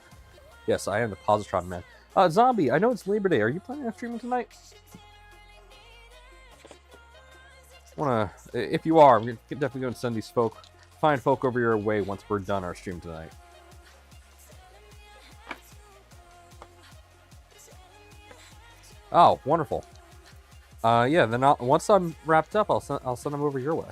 A: Yes, I am the Positron man. Zombie, I know it's Labor Day. Are you planning on streaming tonight? If you are, I'm definitely going to send these fine folk over your way once we're done our stream tonight. Oh, wonderful. Yeah, then once I'm wrapped up, I'll send them over your way.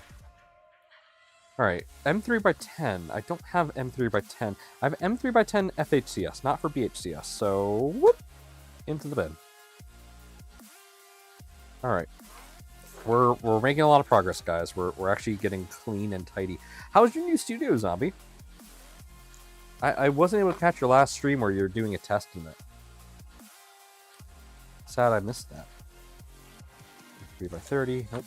A: All right, M3x10. I don't have M3x10. I have M3x10 FHCS, not for BHCS. So, whoop, into the bin. All right, we're making a lot of progress, guys. We're actually getting clean and tidy. How's your new studio, Zombie? I wasn't able to catch your last stream where you're doing a test in it. Sad I missed that. 3x30. Nope.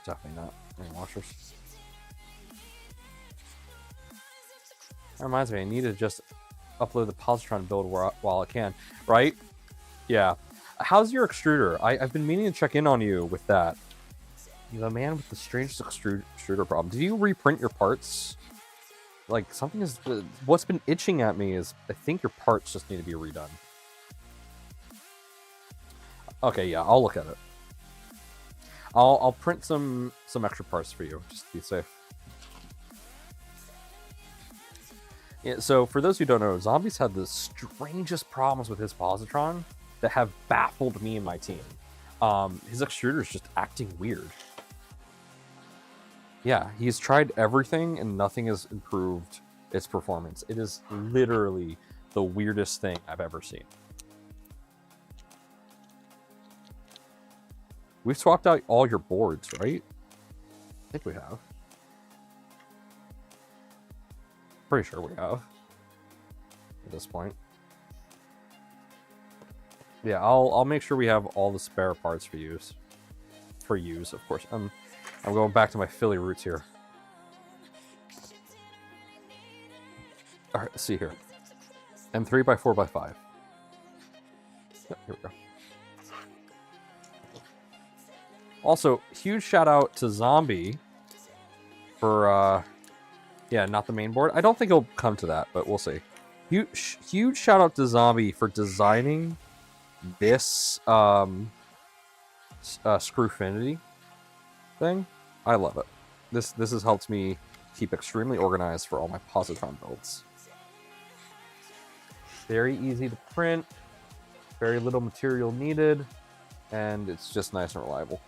A: Definitely not. Any washers. That reminds me, I need to just upload the Positron build while I can. Right? Yeah. How's your extruder? I've been meaning to check in on you with that. The man with the strangest extruder problem. Did you reprint your parts? Like, something is... what's been itching at me is I think your parts just need to be redone. Okay, yeah, I'll look at it. I'll print some extra parts for you, just to be safe. Yeah, so for those who don't know, Zombies had the strangest problems with his positron that have baffled me and my team. His extruder is just acting weird. Yeah, he's tried everything and nothing has improved its performance. It is literally the weirdest thing I've ever seen. We've swapped out all your boards, right? I think we have. Pretty sure we have. At this point. Yeah, I'll make sure we have all the spare parts for use. For use, of course. I'm going back to my Philly roots here. Alright, let's see here. M3 by 4 by 5. Yep, here we go. Also, huge shout out to Zombie for, yeah, not the main board. I don't think it'll come to that, but we'll see. Huge shout out to Zombie for designing this Screwfinity thing. I love it. This has helped me keep extremely organized for all my positron builds. Very easy to print, very little material needed, and it's just nice and reliable.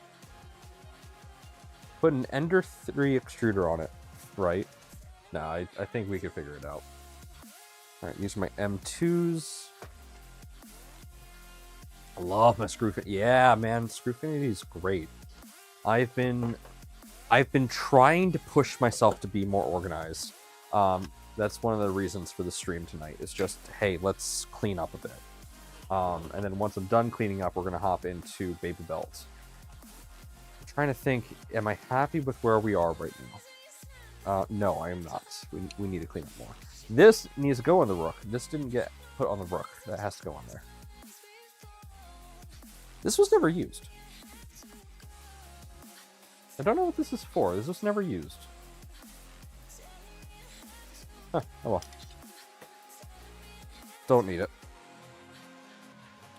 A: Put an Ender 3 extruder on it, right? No, I think we can figure it out. Alright, these are my M2s. I love my Screwfinity. Yeah, man, Screwfinity is great. I've been trying to push myself to be more organized. That's one of the reasons for the stream tonight. Is just, hey, let's clean up a bit. And then once I'm done cleaning up, we're gonna hop into Baby Belt. I'm trying to think, am I happy with where we are right now? No, I am not. We need to clean up more. This needs to go on the Rook. This didn't get put on the Rook. That has to go on there. This was never used. I don't know what this is for. This was never used. Huh, oh well. Don't need it.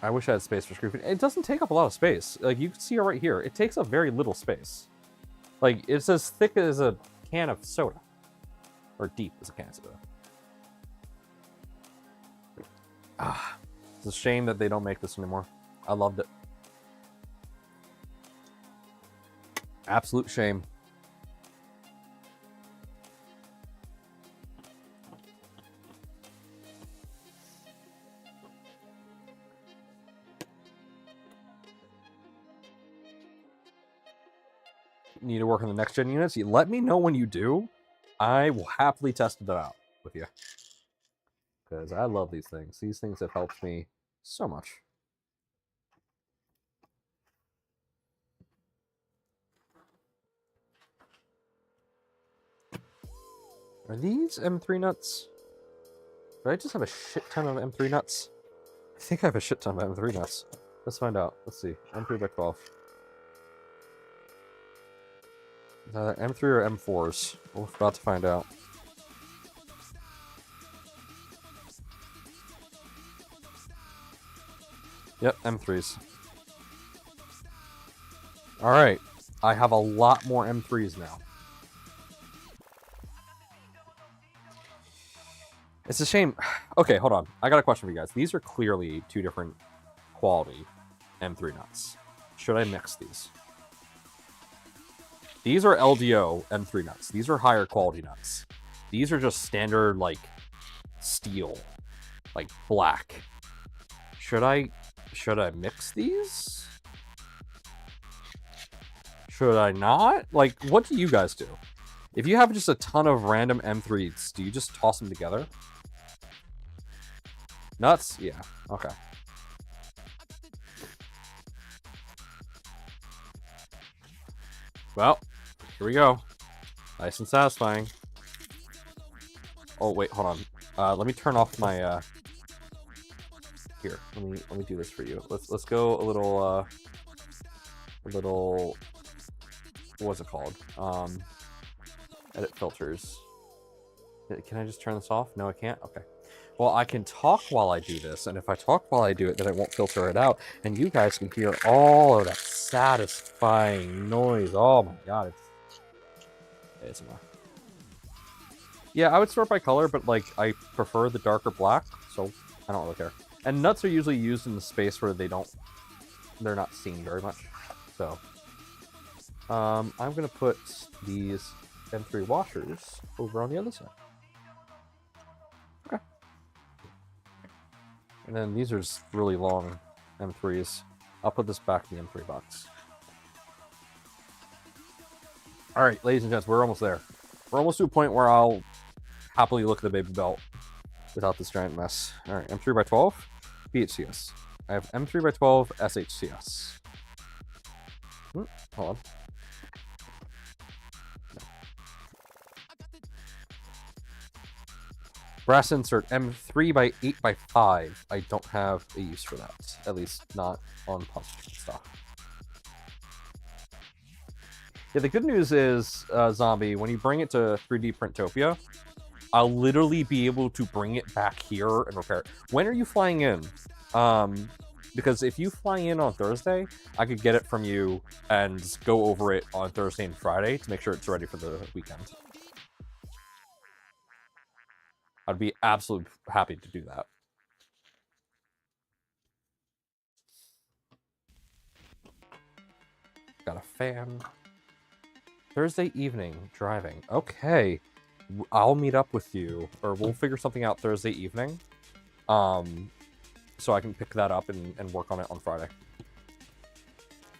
A: I wish I had space for Screwfinity. It doesn't take up a lot of space. Like, you can see it right here. It takes up very little space. Like, it's as thick as a can of soda. Or deep as a can of soda. Ah, it's a shame that they don't make this anymore. I loved it. Absolute shame. Need to work on the next gen units? You let me know when you do. I will happily test it out with you. Because I love these things. These things have helped me so much. Are these M3 nuts? Do I just have a shit ton of M3 nuts? I think I have a shit ton of M3 nuts. Let's find out. Let's see. M3 by 12. Is either M3 or M4s. We're about to find out. Yep, M3s. Alright. I have a lot more M3s now. It's a shame. Okay, hold on. I got a question for you guys. These are clearly two different quality M3 nuts. Should I mix these? These are LDO M3 nuts. These are higher quality nuts. These are just standard, like, steel. Like, black. Should I mix these? Should I not? Like, what do you guys do? If you have just a ton of random M3s, do you just toss them together? Nuts? Yeah. Okay. Well, here we go. Nice and satisfying. Oh, wait, hold on. Let me turn off my, Here, let me do this for you. Let's go a little what was it called? Edit filters. Can I just turn this off? No, I can't? Okay. Well, I can talk while I do this, and if I talk while I do it, then it won't filter it out, and you guys can hear all of that satisfying noise. Oh my god, it's ASMR. Yeah, I would sort by color, but like I prefer the darker black, so I don't really care. And nuts are usually used in the space where they're not seen very much. So I'm gonna put these M3 washers over on the other side. Okay. And then these are just really long M3s. I'll put this back in the M3 box. Alright, ladies and gents, we're almost there. We're almost to a point where I'll happily look at the baby belt without this giant mess. Alright, M3x12, BHCS. I have M3x12, SHCS. Hold on. No. Brass insert M3x8x5. I don't have a use for that. At least not on puzzle stuff. Yeah, the good news is, Zombie, when you bring it to 3D Printopia, I'll literally be able to bring it back here and repair it. When are you flying in? Because if you fly in on Thursday, I could get it from you and go over it on Thursday and Friday to make sure it's ready for the weekend. I'd be absolutely happy to do that. Got a fan. Thursday evening, driving. Okay. I'll meet up with you, or we'll figure something out Thursday evening. So I can pick that up and work on it on Friday.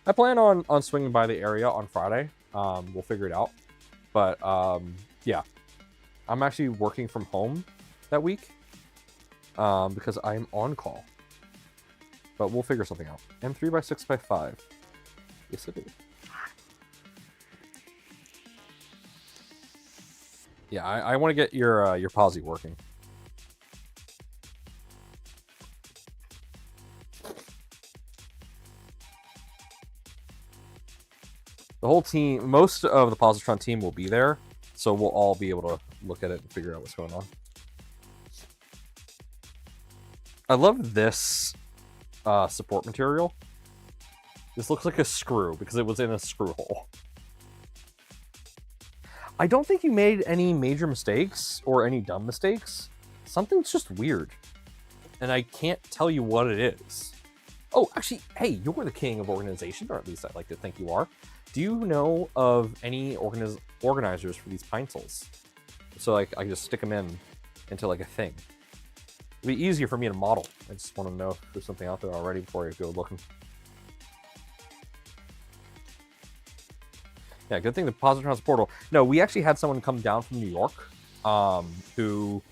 A: I plan on swinging by the area on Friday. We'll figure it out. But, yeah. I'm actually working from home that week. Because I'm on call. But we'll figure something out. M3x6x5. Yes, it is. Yeah, I want to get your posi working. The whole team, most of the Positron team will be there, so we'll all be able to look at it and figure out what's going on. I love this support material. This looks like a screw because it was in a screw hole. I don't think you made any major mistakes or any dumb mistakes. Something's just weird. And I can't tell you what it is. Oh, actually, hey, you're the king of organization, or at least I'd like to think you are. Do you know of any organizers for these pencils? So like I just stick them into like a thing. It'd be easier for me to model. I just want to know if there's something out there already before I go looking. Yeah, good thing the Positron's portal. No, we actually had someone come down from New York, who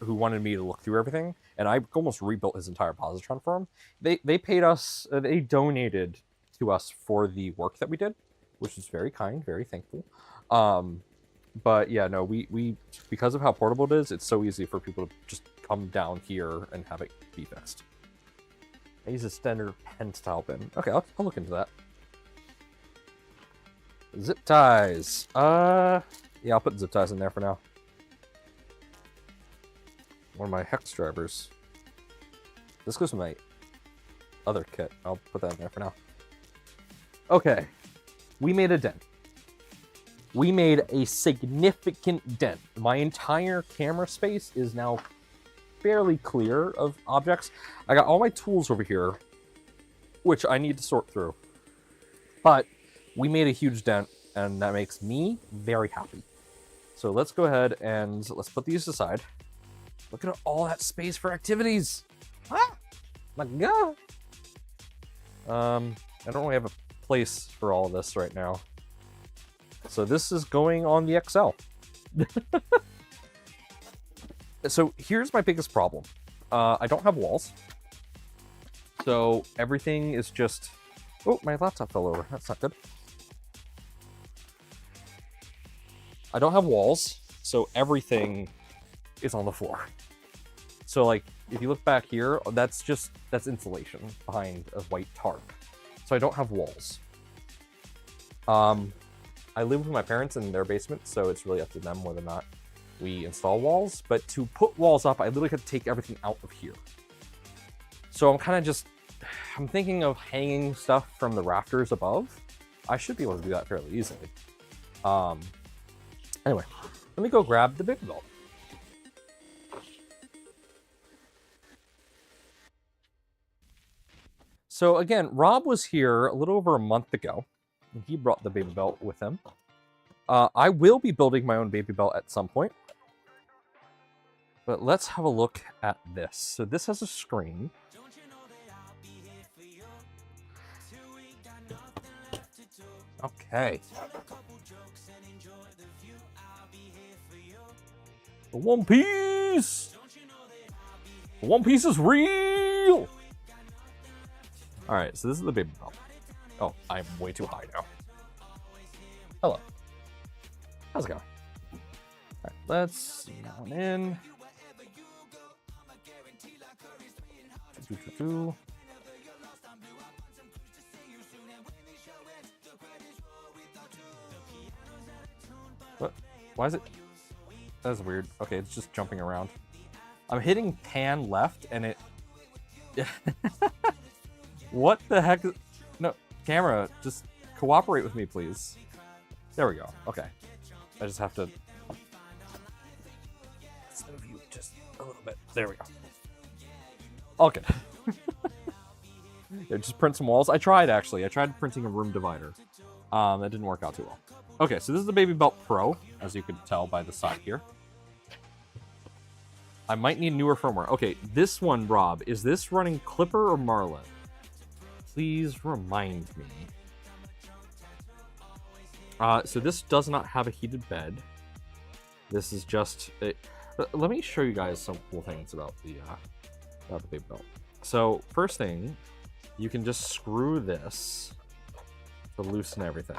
A: wanted me to look through everything, and I almost rebuilt his entire Positron for him. They paid us, they donated to us for the work that we did, which is very kind, very thankful. But yeah, no, we because of how portable it is, it's so easy for people to just come down here and have it be fixed. I use a standard pen style bin. Okay, I'll look into that. Zip ties. Yeah, I'll put zip ties in there for now. One of my hex drivers. This goes with my other kit. I'll put that in there for now. Okay. We made a dent. We made a significant dent. My entire camera space is now fairly clear of objects. I got all my tools over here, which I need to sort through. But we made a huge dent, and that makes me very happy. So let's go ahead and let's put these aside. Look at all that space for activities. Ah, my God. I don't really have a place for all this right now. So this is going on the XL. So here's my biggest problem. I don't have walls. So everything is just... Oh, my laptop fell over. That's not good. I don't have walls, so everything is on the floor. So like, if you look back here, that's insulation behind a white tarp. So I don't have walls. I live with my parents in their basement, so it's really up to them whether or not we install walls. But to put walls up, I literally have to take everything out of here. So I'm kind of just, I'm thinking of hanging stuff from the rafters above. I should be able to do that fairly easily. Anyway, let me go grab the big belt. So again, Rob was here a little over a month ago, and he brought the baby belt with him. I will be building my own baby belt at some point. But let's have a look at this. So this has a screen. Okay. The One Piece! The One Piece is real! Alright, so this is the baby belt. Oh, I'm way too high now. Hello. How's it going? Alright, let's mount in. What? Why is it? That's weird. Okay, it's just jumping around. I'm hitting pan left and it... What the heck? No, camera, just cooperate with me, please. There we go. Okay. I just have to... Let's move you just a little bit. There we go. All good. Yeah, just print some walls. I tried, actually. I tried printing a room divider. That didn't work out too well. Okay, so this is the Baby Belt Pro, as you can tell by the side here. I might need newer firmware. Okay, this one, Rob, is this running Clipper or Marlin? Please remind me. So this does not have a heated bed. This is just... let me show you guys some cool things about the Baby Belt. So, first thing, you can just screw this to loosen everything.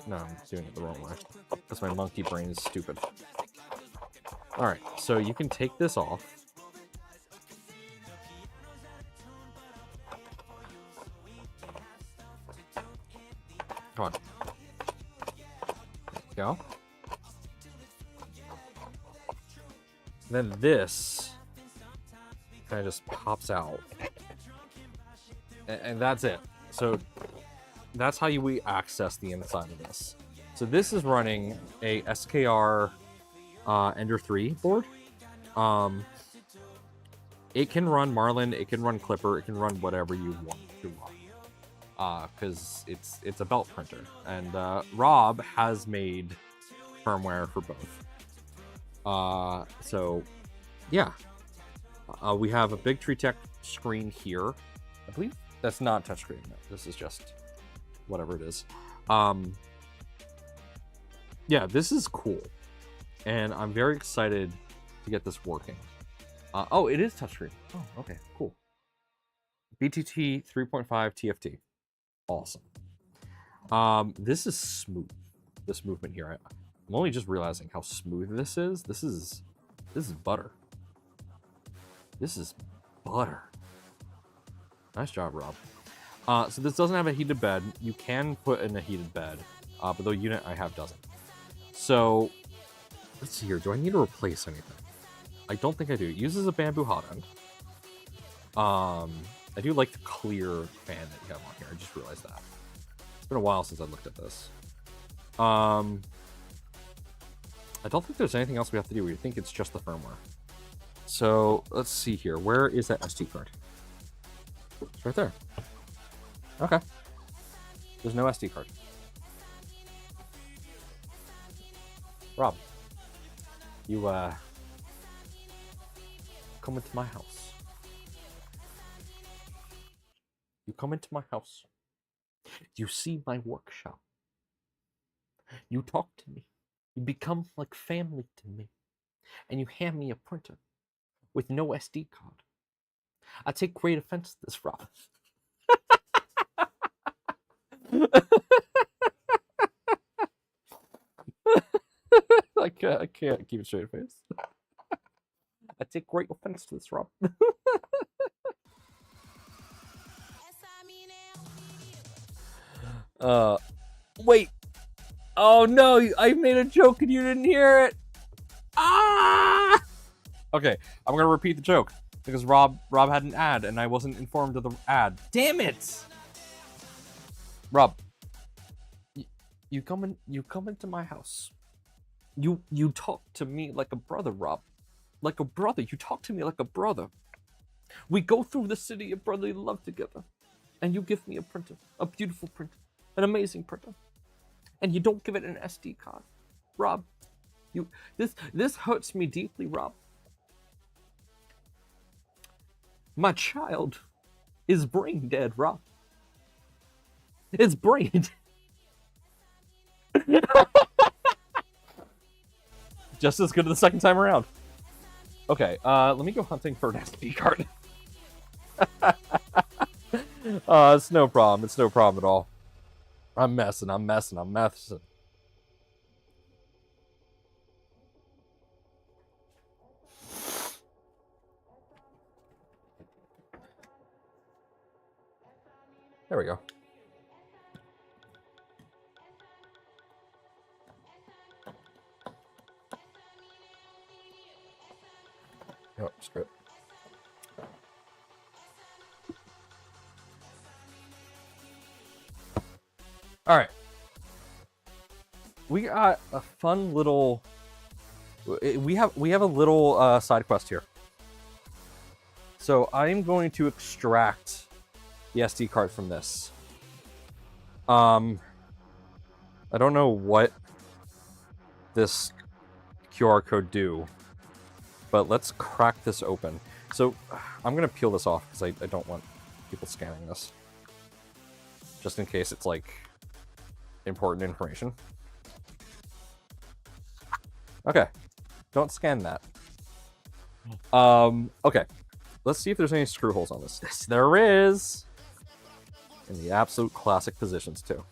A: No, I'm doing it the wrong way. Because my monkey brain is stupid. Alright, so you can take this off. Come on. There we go. Then this kind of just pops out. And that's it. So that's how we access the inside of this. So this is running a SKR Ender 3 board. It can run Marlin, it can run Clipper, it can run whatever you want to run. Because it's a belt printer. And Rob has made firmware for both. So yeah. We have a big TreeTech screen here. I believe that's not touchscreen. No, this is just whatever it is. Yeah, this is cool. And I'm very excited to get this working. Oh, it is touchscreen. Oh, okay, cool. BTT 3.5 TFT. Awesome. This is smooth. This movement here. I'm only just realizing how smooth this is. This is butter. This is butter. Nice job, Rob. So this doesn't have a heated bed. You can put in a heated bed, but the unit I have doesn't. So let's see here. Do I need to replace anything? I don't think I do. It uses a bamboo hot end. I do like the clear fan that you have on here. I just realized that. It's been a while since I looked at this. I don't think there's anything else we have to do. We think it's just the firmware. So let's see here. Where is that SD card? It's right there. Okay. There's no SD card. Rob, you come into my house. You come into my house. You see my workshop. You talk to me. You become like family to me. And you hand me a printer with no SD card. I take great offense to this, Rob. I can't keep a straight face. I take great offense to this, Rob. Wait. Oh no, I made a joke and you didn't hear it. Ah! Okay, I'm gonna repeat the joke because Rob had an ad and I wasn't informed of the ad. Damn it! Rob, you come into my house. You talk to me like a brother, Rob. Like a brother. You talk to me like a brother. We go through the city of brotherly love together. And you give me a printer. A beautiful printer. An amazing printer. And you don't give it an SD card. Rob, this hurts me deeply, Rob. My child is brain dead, Rob. It's brain. Just as good the second time around. Okay, let me go hunting for an SD card. It's no problem. It's no problem at all. I'm messing. There we go. Oh, screw it. All right. We got a fun little. We have a little side quest here. So I'm going to extract the SD card from this. I don't know what this QR code do, but let's crack this open. So I'm gonna peel this off because I don't want people scanning this, just in case it's like important information. Okay, don't scan that. Okay, let's see if there's any screw holes on this. Yes, there is, in the absolute classic positions too.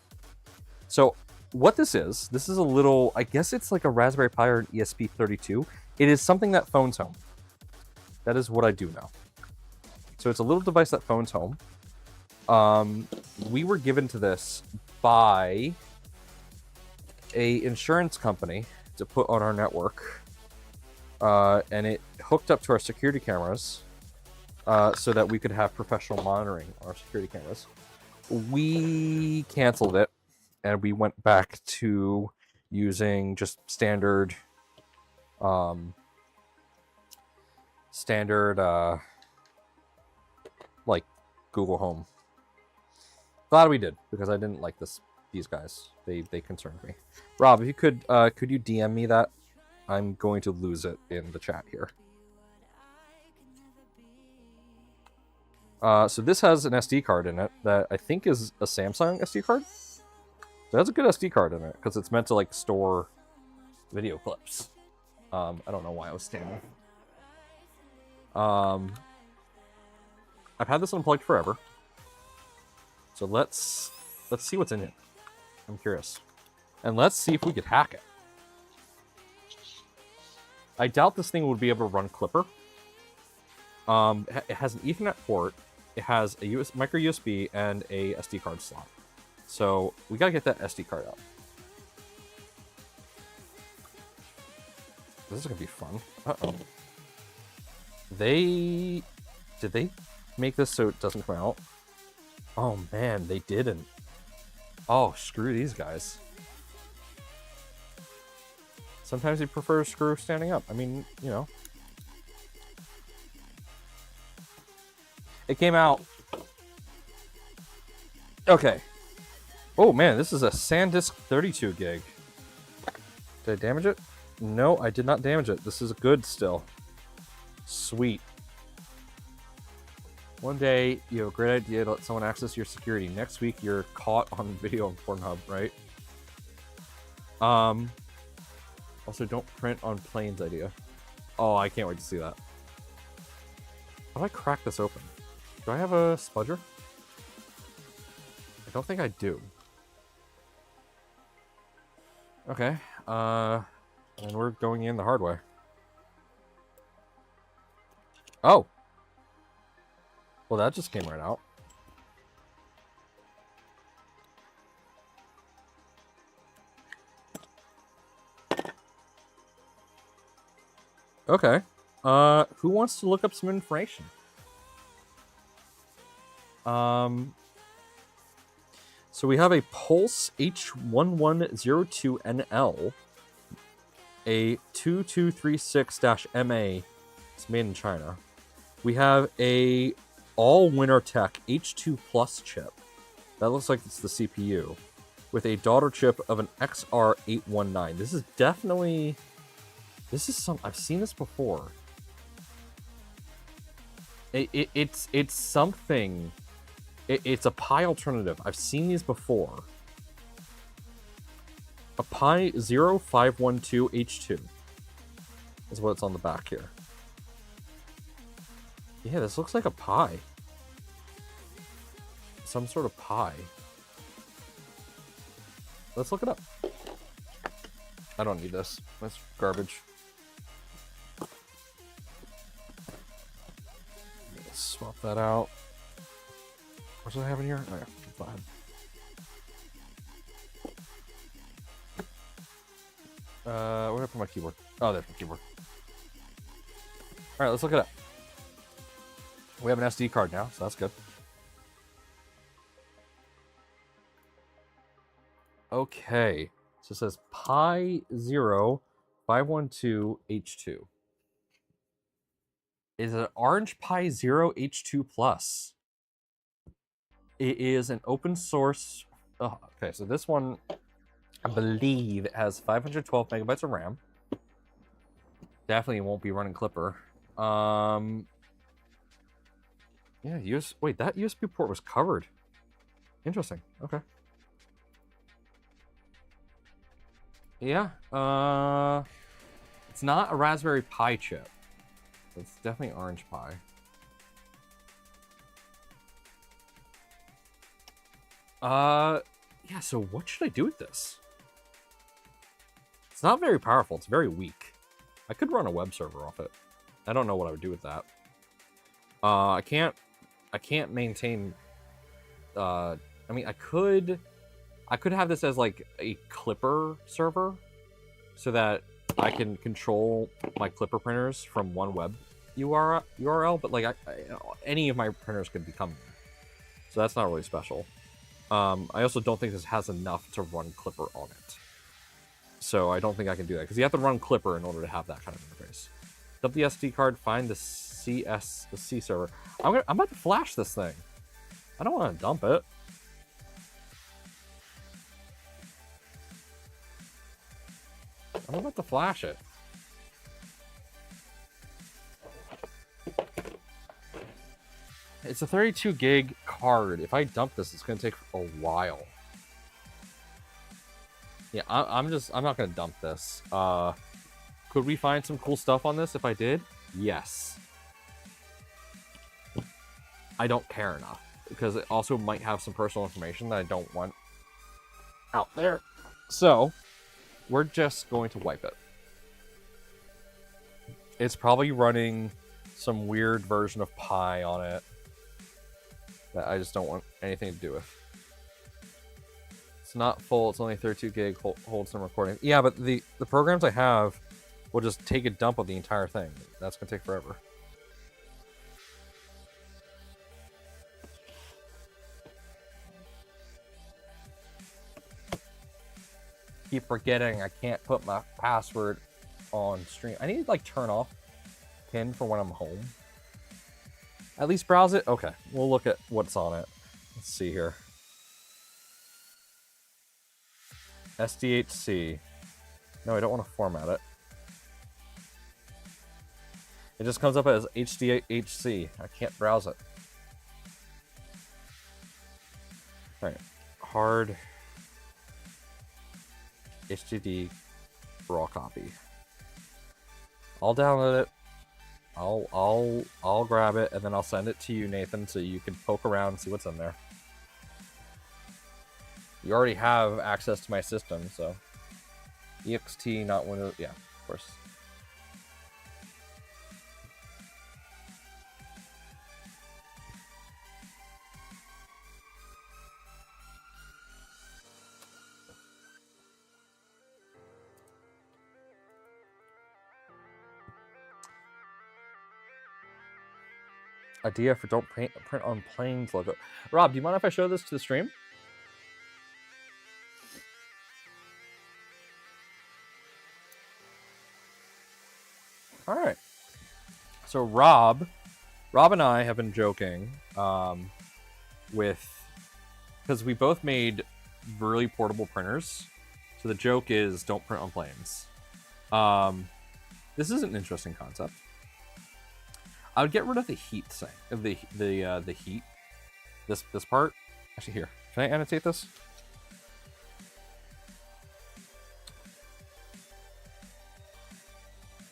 A: So what this is a little, I guess it's like a Raspberry Pi or an ESP32. It is something that phones home. That is what I do know. So it's a little device that phones home. We were given to this by a insurance company to put on our network. And it hooked up to our security cameras so that we could have professional monitoring on our security cameras. We canceled it and we went back to using just standard like Google Home. Glad we did, because I didn't like these guys. They concerned me. Rob, if you could you DM me that? I'm going to lose it in the chat here. So this has an SD card in it that I think is a Samsung SD card. So it has a good SD card in it because it's meant to like store video clips. I don't know why I was standing. I've had this unplugged forever. So let's see what's in it. I'm curious. And let's see if we could hack it. I doubt this thing would be able to run Clipper. It has an Ethernet port. It has a micro USB and a SD card slot. So we gotta get that SD card out. This is gonna be fun. Uh-oh. Did they make this so it doesn't come out? Oh man, they didn't. Oh, screw these guys. Sometimes they prefer screw standing up. I mean, you know. It came out. Okay. Oh man, this is a SanDisk 32 gig. Did I damage it? No, I did not damage it. This is good still. Sweet. One day, you have a great idea to let someone access your security. Next week, you're caught on video on Pornhub, right? Also, don't print on planes idea. Oh, I can't wait to see that. How do I crack this open? Do I have a spudger? I don't think I do. Okay, and we're going in the hard way. Oh! Well, that just came right out. Okay. Who wants to look up some information? So we have a Pulse H1102NL, a 2236-MA. It's made in China. We have a all-Winter Tech H2 Plus chip. That looks like it's the CPU, with a daughter chip of an XR819. This is definitely... This is some... I've seen this before. It's something... It's a Pi alternative. I've seen these before. A Pi 0512H2 is what it's on the back here. Yeah, this looks like a Pi. Some sort of Pi. Let's look it up. I don't need this. That's garbage. Let's swap that out. What does I have in here? Oh yeah, fine. Where did I put my keyboard? Oh, there's my keyboard. Alright, let's look it up. We have an SD card now, so that's good. Okay. So it says Pi 0512H2. Is it an Orange Pi 0 H2 Plus? It is an open source. Oh, okay, so this one, I believe, it has 512 megabytes of RAM. Definitely won't be running Clipper. Yeah, wait, that USB port was covered. Interesting. Okay. Yeah. It's not a Raspberry Pi chip. It's definitely Orange Pi. Yeah, so what should I do with this? It's not very powerful. It's very weak. I could run a web server off it. I don't know what I would do with that. I can't maintain... I mean, I could have this as, like, a Clipper server so that I can control my Clipper printers from one web URL, but, like, any of my printers could become... So that's not really special. I also don't think this has enough to run Clipper on it. So I don't think I can do that, because you have to run Clipper in order to have that kind of interface. WSD card, find the C server. I'm about to flash this thing. I don't want to dump it. I'm about to flash it. It's a 32 gig card. If I dump this, it's going to take a while. Yeah, I'm not going to dump this. Could we find some cool stuff on this if I did? Yes. I don't care enough, because it also might have some personal information that I don't want out there. So, we're just going to wipe it. It's probably running some weird version of Pi on it that I just don't want anything to do with. It's not full. It's only 32 gig. Holds some recording. Yeah, but the programs I have will just take a dump of the entire thing. That's going to take forever. Keep forgetting I can't put my password on stream. I need to, like, turn off PIN for when I'm home. At least browse it? Okay, we'll look at what's on it. Let's see here. SDHC. No, I don't want to format it. It just comes up as HDHC. I can't browse it. Alright. Hard HDD raw copy. I'll download it. I'll grab it, and then I'll send it to you, Nathan, so you can poke around and see what's in there. You already have access to my system, so ext, not Windows. Yeah, of course. Idea for don't print on planes logo. Rob, do you mind if I show this to the stream? All right. So Rob and I have been joking because we both made really portable printers. So the joke is don't print on planes. This is an interesting concept. I would get rid of the heat thing, the heat. This part. Actually, here. Can I annotate this?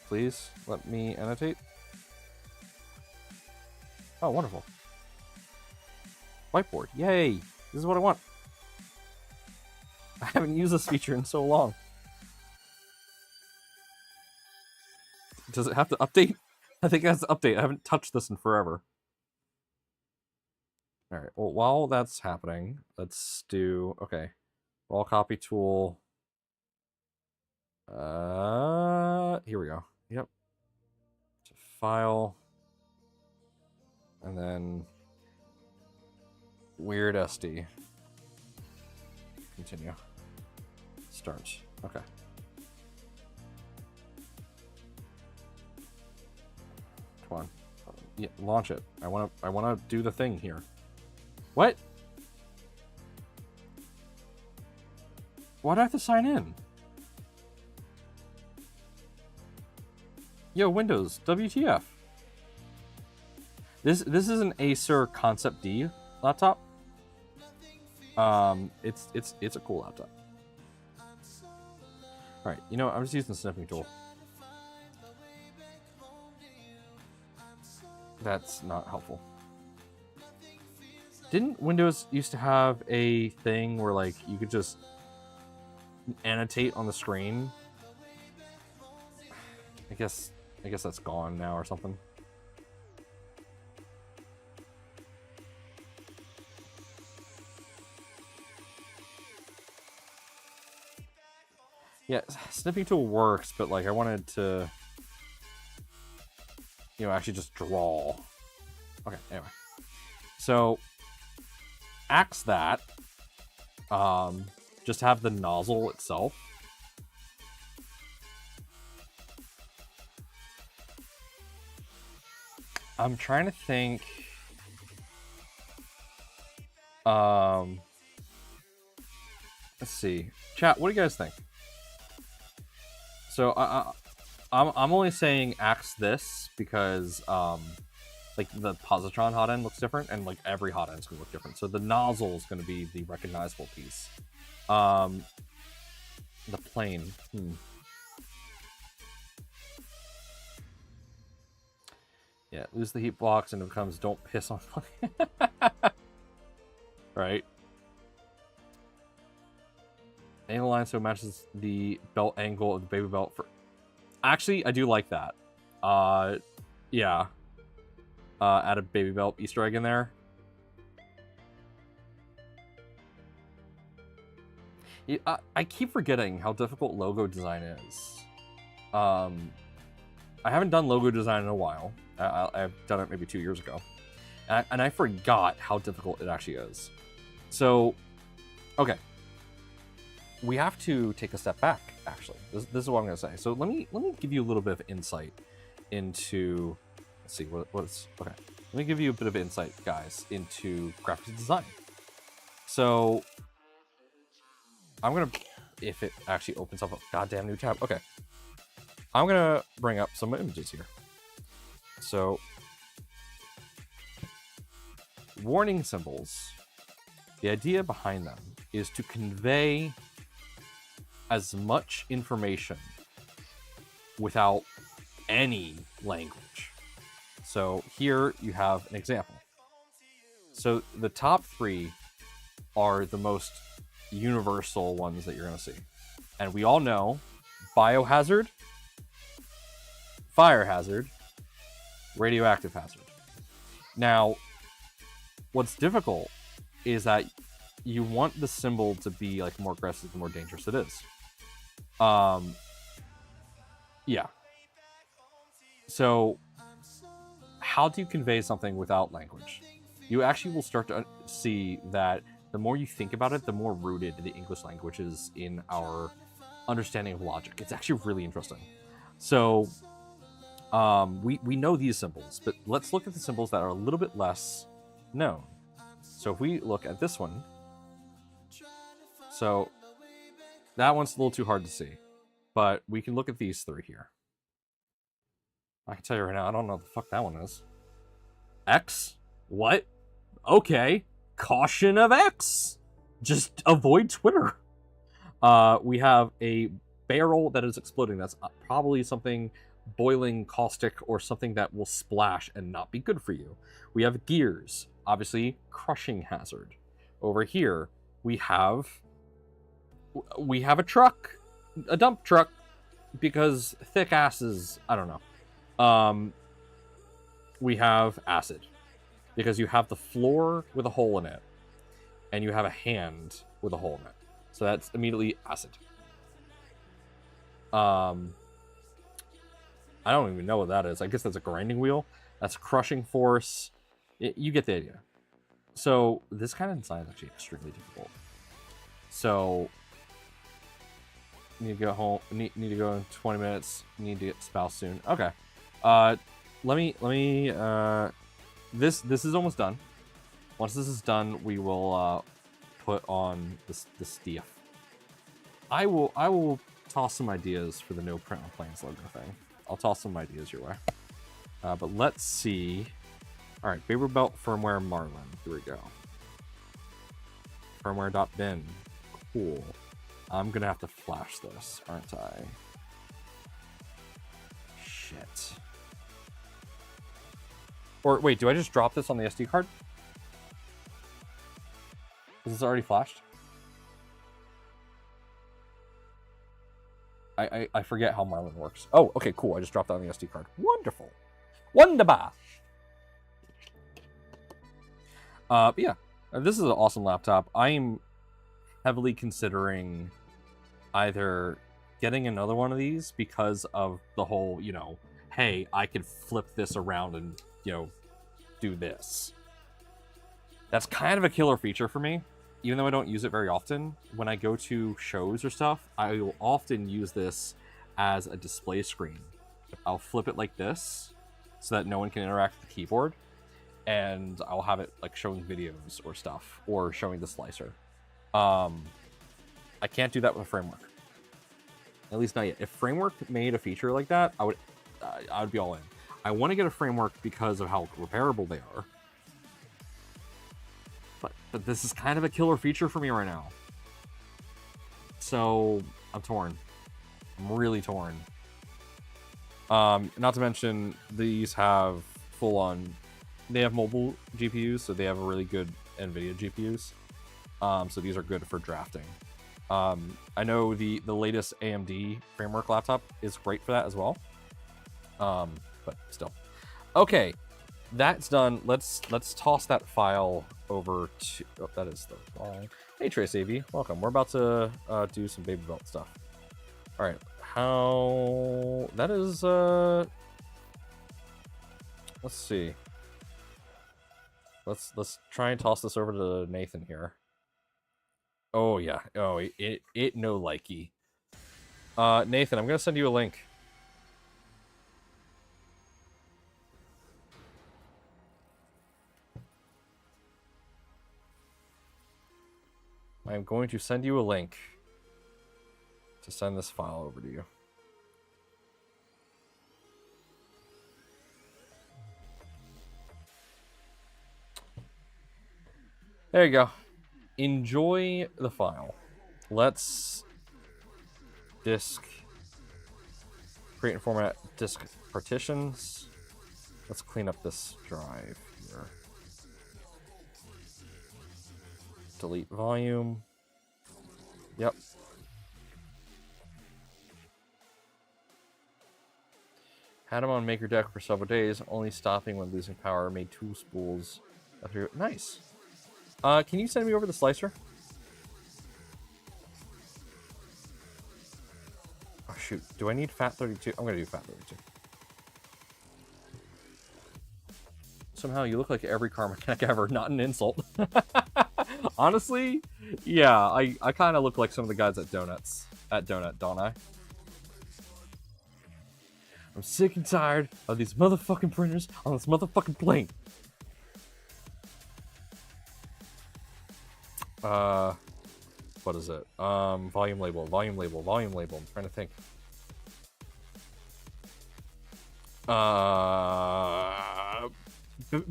A: Please let me annotate. Oh, wonderful. Whiteboard. Yay! This is what I want. I haven't used this feature in so long. Does it have to update? I think it has to update. I haven't touched this in forever. All right. Well, while that's happening, let's do... Okay. Raw copy tool. Here we go. Yep. To file. And then... Weird SD. Continue. Start. Okay. Come on. Yeah, launch it. I wanna do the thing here. What? Why do I have to sign in? Yo, Windows, WTF? This is an Acer Concept D laptop. It's a cool laptop. All right, you know, I'm just using the snipping tool. That's not helpful. Didn't Windows used to have a thing where like you could just annotate on the screen? I guess that's gone now or something. Yeah, snipping tool works, but like I wanted to, you know, actually just draw. Okay, anyway. So axe that. Just have the nozzle itself. I'm trying to think. Let's see. Chat, what do you guys think? So I'm only saying axe this because like the positron hot end looks different, and like every hot end is gonna look different. So the nozzle is gonna be the recognizable piece. The plane. Yeah, lose the heat blocks and it becomes don't piss on plane. Right. Angle line so it matches the belt angle of the baby belt for... Actually, I do like that. Yeah. Add a baby belt Easter egg in there. Yeah, I keep forgetting how difficult logo design is. I haven't done logo design in a while. I've done it maybe 2 years ago. And I forgot how difficult it actually is. So, okay. We have to take a step back, actually. This is what I'm going to say. So let me give you a little bit of insight into... Let's see, what's... Okay. Let me give you a bit of insight, guys, into graphic design. So... I'm going to... If it actually opens up a goddamn new tab. Okay. I'm going to bring up some images here. So... Warning symbols. The idea behind them is to convey as much information without any language. So here you have an example. So the top three are the most universal ones that you're going to see. And we all know biohazard, fire hazard, radioactive hazard. Now, what's difficult is that you want the symbol to be like more aggressive, the more dangerous it is. Yeah. So how do you convey something without language? You actually will start to see that the more you think about it, the more rooted the English language is in our understanding of logic. It's actually really interesting. So we know these symbols, but let's look at the symbols that are a little bit less known. So if we look at this one, so that one's a little too hard to see, but we can look at these three here. I can tell you right now, I don't know what the fuck that one is. X? What? Okay. Caution of X. Just avoid Twitter. We have a barrel that is exploding. That's probably something boiling, caustic, or something that will splash and not be good for you. We have gears. Obviously, crushing hazard. Over here, we have a truck. A dump truck. Because thick asses, I don't know. We have acid, because you have the floor with a hole in it, and you have a hand with a hole in it. So that's immediately acid. I don't even know what that is. I guess that's a grinding wheel. That's crushing force. You get the idea. So this kind of design is actually extremely difficult. So need to go home. Need to go in 20 minutes. Need to get spouse soon. Okay. Let me. This is almost done. Once this is done, we will put on this stuff. I will toss some ideas for the no print on planes logo thing. I'll toss some ideas your way. But let's see. All right, Vapor Belt firmware Marlin. Here we go. Firmware.bin. Cool. I'm gonna have to flash this, aren't I? Shit. Or wait, do I just drop this on the SD card? Is this already flashed? I forget how Marlin works. Oh, okay, cool. I just dropped that on the SD card. Wonderful. Wunderbar. But yeah, this is an awesome laptop. I'm heavily considering either getting another one of these because of the whole, you know, hey, I could flip this around and, you know, do this. That's kind of a killer feature for me. Even though I don't use it very often, when I go to shows or stuff, I will often use this as a display screen. I'll flip it like this so that no one can interact with the keyboard, and I'll have it like showing videos or stuff, or showing the slicer. I can't do that with a framework. At least not yet. If framework made a feature like that, I would be all in. I want to get a framework because of how repairable they are. But this is kind of a killer feature for me right now. So I'm torn. I'm really torn. Not to mention these have full-on. They have mobile GPUs, so they have a really good NVIDIA GPUs. So these are good for drafting. I know the latest AMD framework laptop is great for that as well. But still. Okay, that's done. Let's toss that file over to... Oh, that is the file. Hey, Trace AV. Welcome. We're about to do some Baby Belt stuff. All right. How... That is... Let's see. Let's try and toss this over to Nathan here. Oh, yeah. Oh, it no likey. Nathan, I'm going to send you a link. I'm going to send you a link to send this file over to you. There you go. Enjoy the file. Let's disk, create and format disk partitions. Let's clean up this drive here. Delete volume. Yep. Had him on Maker Deck for several days, only stopping when losing power. Made 2 spools. Nice. Can you send me over the slicer? Oh shoot, do I need FAT32? I'm gonna do FAT32. somehow you look like every car mechanic ever, not an insult. Honestly, yeah, I kind of look like some of the guys at Donut, don't I? I'm sick and tired of these motherfucking printers on this motherfucking plane. What is it? Volume label. I'm trying to think.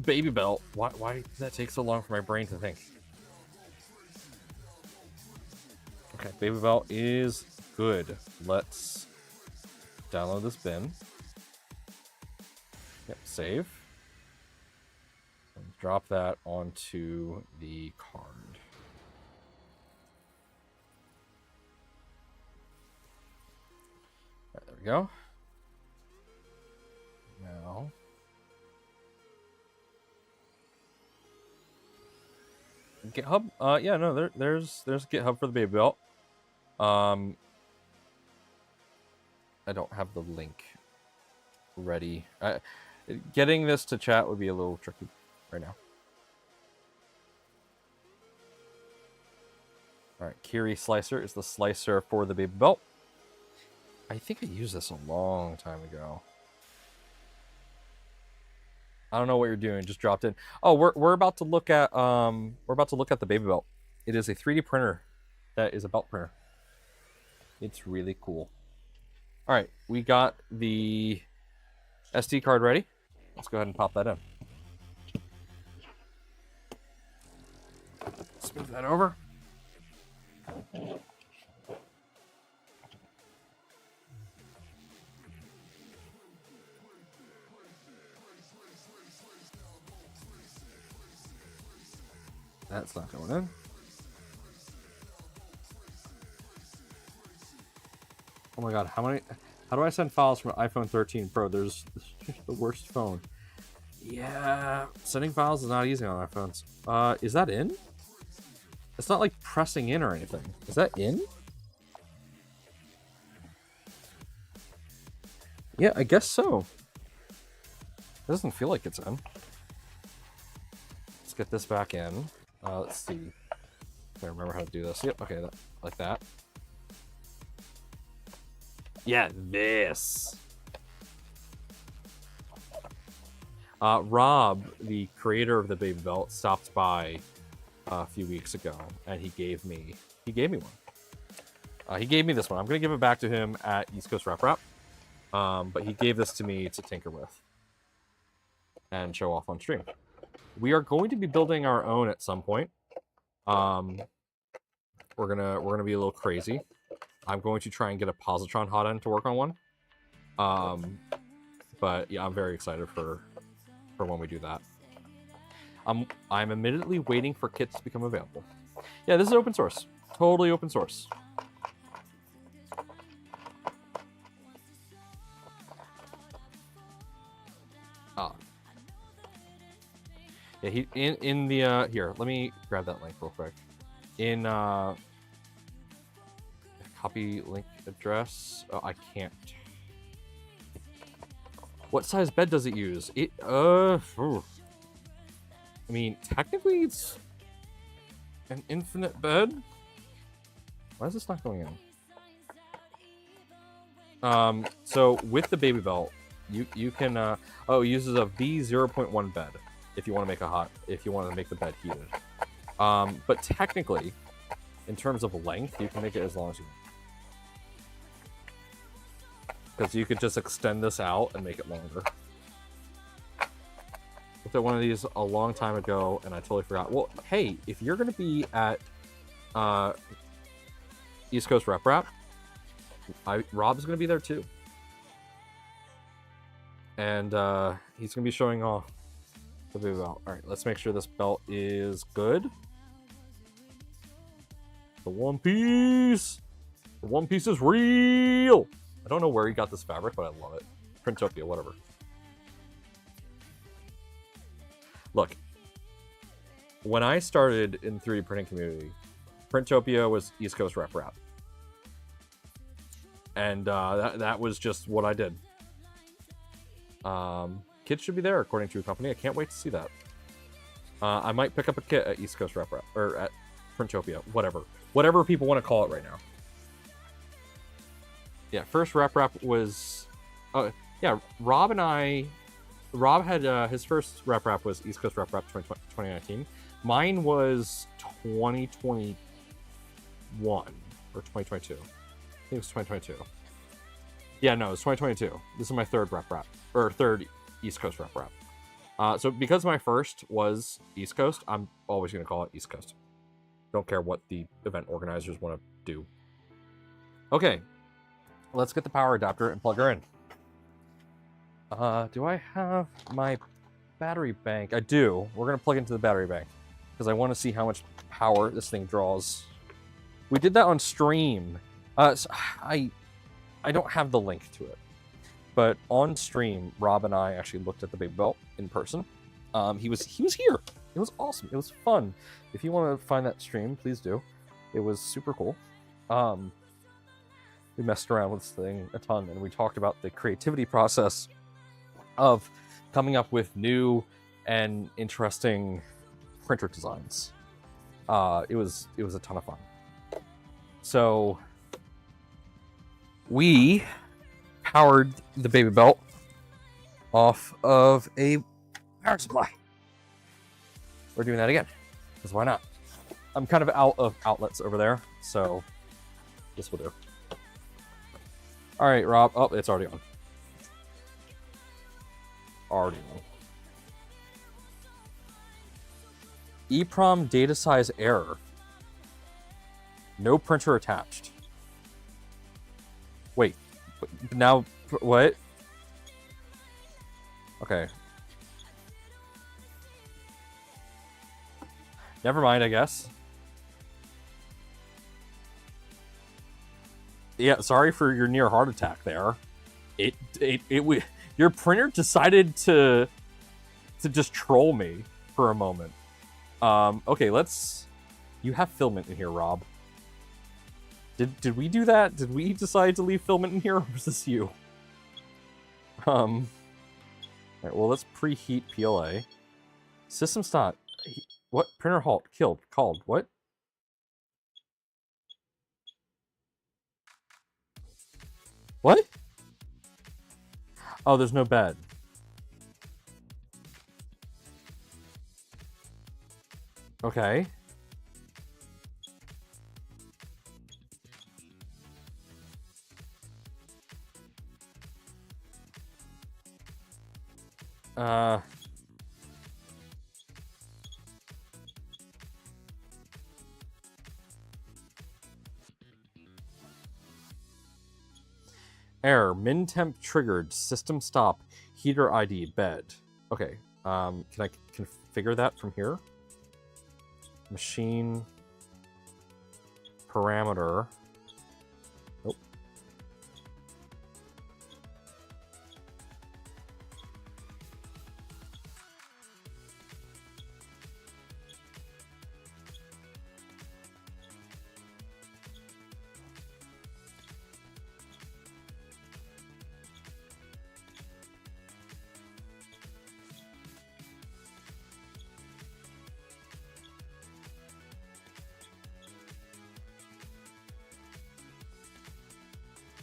A: Baby belt. Why did that take so long for my brain to think? Okay, baby belt is good. Let's download this bin. Yep, save. And drop that onto the card. All right, there we go. Now, GitHub. Yeah, no, there's GitHub for the baby belt. I don't have the link ready. Getting this to chat would be a little tricky right now. All right, Kiri Slicer is the slicer for the baby belt. I think I used this a long time ago. I don't know what you're doing. Just dropped in. Oh, we're about to look at the baby belt. It is a 3D printer that is a belt printer. It's really cool. All right, we got the SD card ready. Let's go ahead and pop that in. Let's move that over. That's not going in. Oh my god, how do I send files from an iPhone 13 Pro? There's the worst phone. Yeah, sending files is not easy on iPhones. Is that in? It's not like pressing in or anything. Is that in? Yeah, I guess so. It doesn't feel like it's in. Let's get this back in. Let's see if I remember how to do this. Yep, okay, like that. Yeah, this. Rob, the creator of the baby belt, stopped by a few weeks ago, and he gave me one. He gave me this one. I'm gonna give it back to him at East Coast Rap Rap. But he gave this to me to tinker with and show off on stream. We are going to be building our own at some point. We're gonna be a little crazy. I'm going to try and get a positron hot end to work on one. But yeah, I'm very excited for when we do that. I'm admittedly waiting for kits to become available. Yeah, this is open source. Totally open source. Yeah, he in the here. Let me grab that link real quick. In copy link address. Oh, I can't. What size bed does it use? It I mean, technically it's an infinite bed. Why is this not going in? So with the baby belt, you can oh, it uses a V0.1 bed. If you want to make the bed heated. But technically, in terms of length, you can make it as long as you want. Because you could just extend this out and make it longer. Looked at one of these a long time ago, and I totally forgot. Well, hey, if you're going to be at East Coast Rep Rap, Rob's going to be there too. And he's going to be showing off the baby belt. All right, let's make sure this belt is good. The one piece is real. I don't know where he got this fabric, but I love it. Printopia, whatever. Look, when I started in 3D printing community, Printopia was East Coast Rep Rap, and that was just what I did. kit should be there, according to your company. I can't wait to see that. I might pick up a kit at East Coast Rep or at Printopia, whatever people want to call it right now. Yeah, first rep was, oh yeah, Rob had his first rep was East Coast Rep 2019. Mine was 2021 or 2022. I think it was 2022. Yeah, no, it's 2022. This is my third third East Coast rep. So because my first was East Coast, I'm always going to call it East Coast. Don't care what the event organizers want to do. Okay, let's get the power adapter and plug her in. Do I have my battery bank? I do. We're going to plug into the battery bank because I want to see how much power this thing draws. We did that on stream. So I don't have the link to it. But on stream, Rob and I actually looked at the Baby Belt in person. He was here. It was awesome. It was fun. If you want to find that stream, please do. It was super cool. We messed around with this thing a ton, and we talked about the creativity process of coming up with new and interesting printer designs. It was a ton of fun. So we powered the Baby Belt off of a power supply. We're doing that again, because why not? I'm kind of out of outlets over there, so this will do. All right, Rob. Oh, it's already on. Already on. EEPROM data size error. No printer attached. Wait, now what? Okay. Never mind, I guess. Yeah, sorry for your near heart attack there. Your printer decided to just troll me for a moment. Okay, you have filament in here, Rob. Did we do that? Did we decide to leave filament in here, or was this you? Alright, well, let's preheat PLA. System stop. What? Printer halt. Called. What? What? Oh, there's no bed. Okay. Error. Min temp triggered. System stop. Heater ID. Bed. Okay. Can I configure that from here? Machine. Parameter. Nope.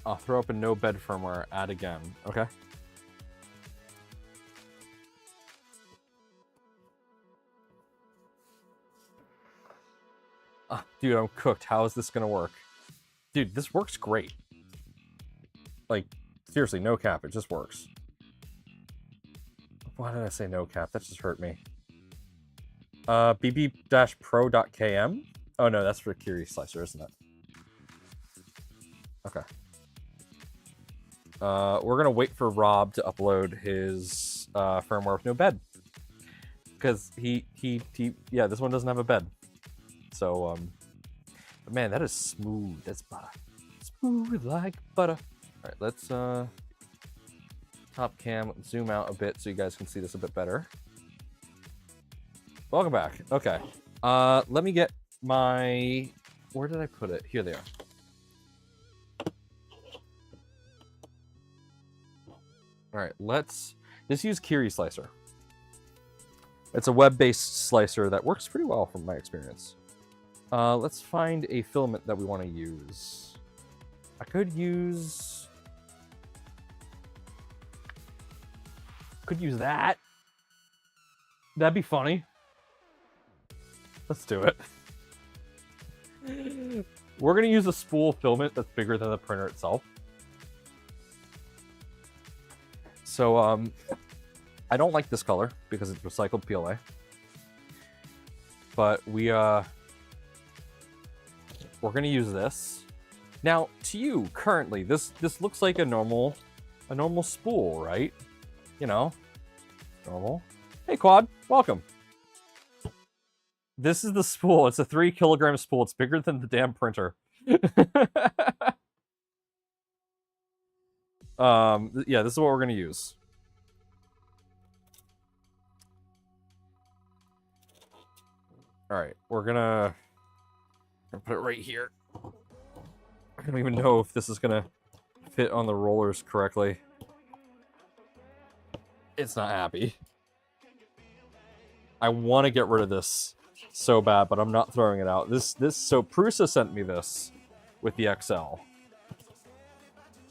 A: I'll throw up a no bed firmware, add again. Okay. Dude, I'm cooked. How is this gonna work? Dude, this works great. Like, seriously, no cap, it just works. Why did I say no cap? That just hurt me. bb-pro.km? Oh no, that's for Curie Slicer, isn't it? Okay. We're gonna wait for Rob to upload his firmware with no bed, because yeah, this one doesn't have a bed. So but man, that is smooth. That's butter, smooth like butter. All right, let's top cam, zoom out a bit so you guys can see this a bit better. Welcome back. Okay, let me get my, where did I put it? Here they are. All right, let's Just use Kiri Slicer. It's a web-based slicer that works pretty well from my experience. Let's find a filament that we want to use. I could use that. That'd be funny. Let's do it. We're going to use a spool filament that's bigger than the printer itself. So, I don't like this color because it's recycled PLA. But we're going to use this. Now, to you, currently, this looks like a normal spool, right? You know, normal. Hey, Quad, welcome. This is the spool. It's a 3 kilogram spool. It's bigger than the damn printer. Yeah, this is what we're gonna use. All right, we're gonna put it right here. I don't even know if this is gonna fit on the rollers correctly. It's not happy. I want to get rid of this so bad, but I'm not throwing it out. So Prusa sent me this with the XL.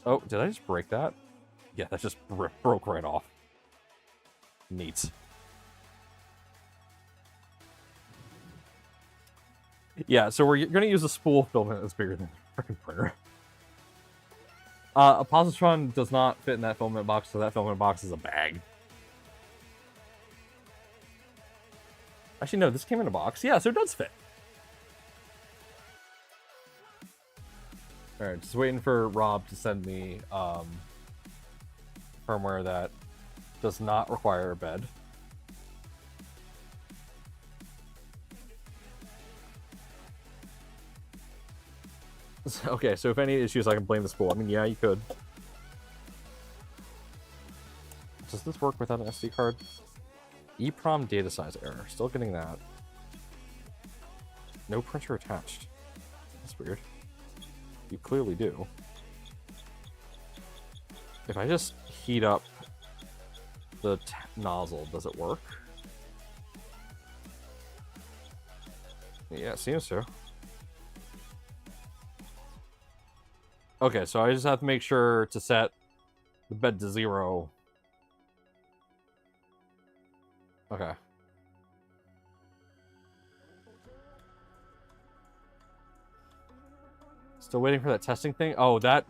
A: Oh, did I just break that? Yeah, that just broke right off. Neat. Yeah, so we're going to use a spool filament that's bigger than the freaking printer. A positron does not fit in that filament box, so that filament box is a bag. Actually, no, this came in a box. Yeah, so it does fit. Alright, just waiting for Rob to send me firmware that does not require a bed. Okay, so if any issues, I can blame the spool. I mean, yeah, you could. Does this work without an SD card? EEPROM data size error. Still getting that. No printer attached. That's weird. You clearly do. If I just heat up the nozzle, does it work? Yeah, it seems to. Okay, so I just have to make sure to set the bed to 0. Okay. Still waiting for that testing thing? Oh, that's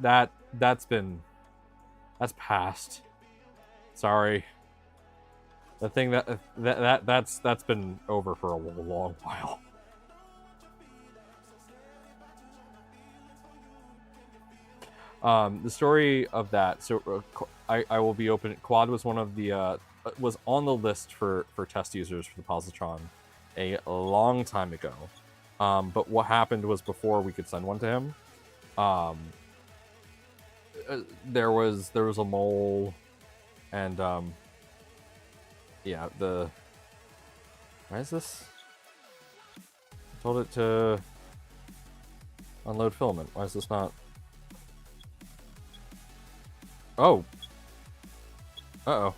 A: passed. Sorry. The thing that's been over for a long while. The story of that. So I will be open. Quad was one of the was on the list for test users for the positron a long time ago. But what happened was before we could send one to him, there was a mole, and yeah, why is this? I told it to unload filament. Why is this not? Oh. Uh-oh.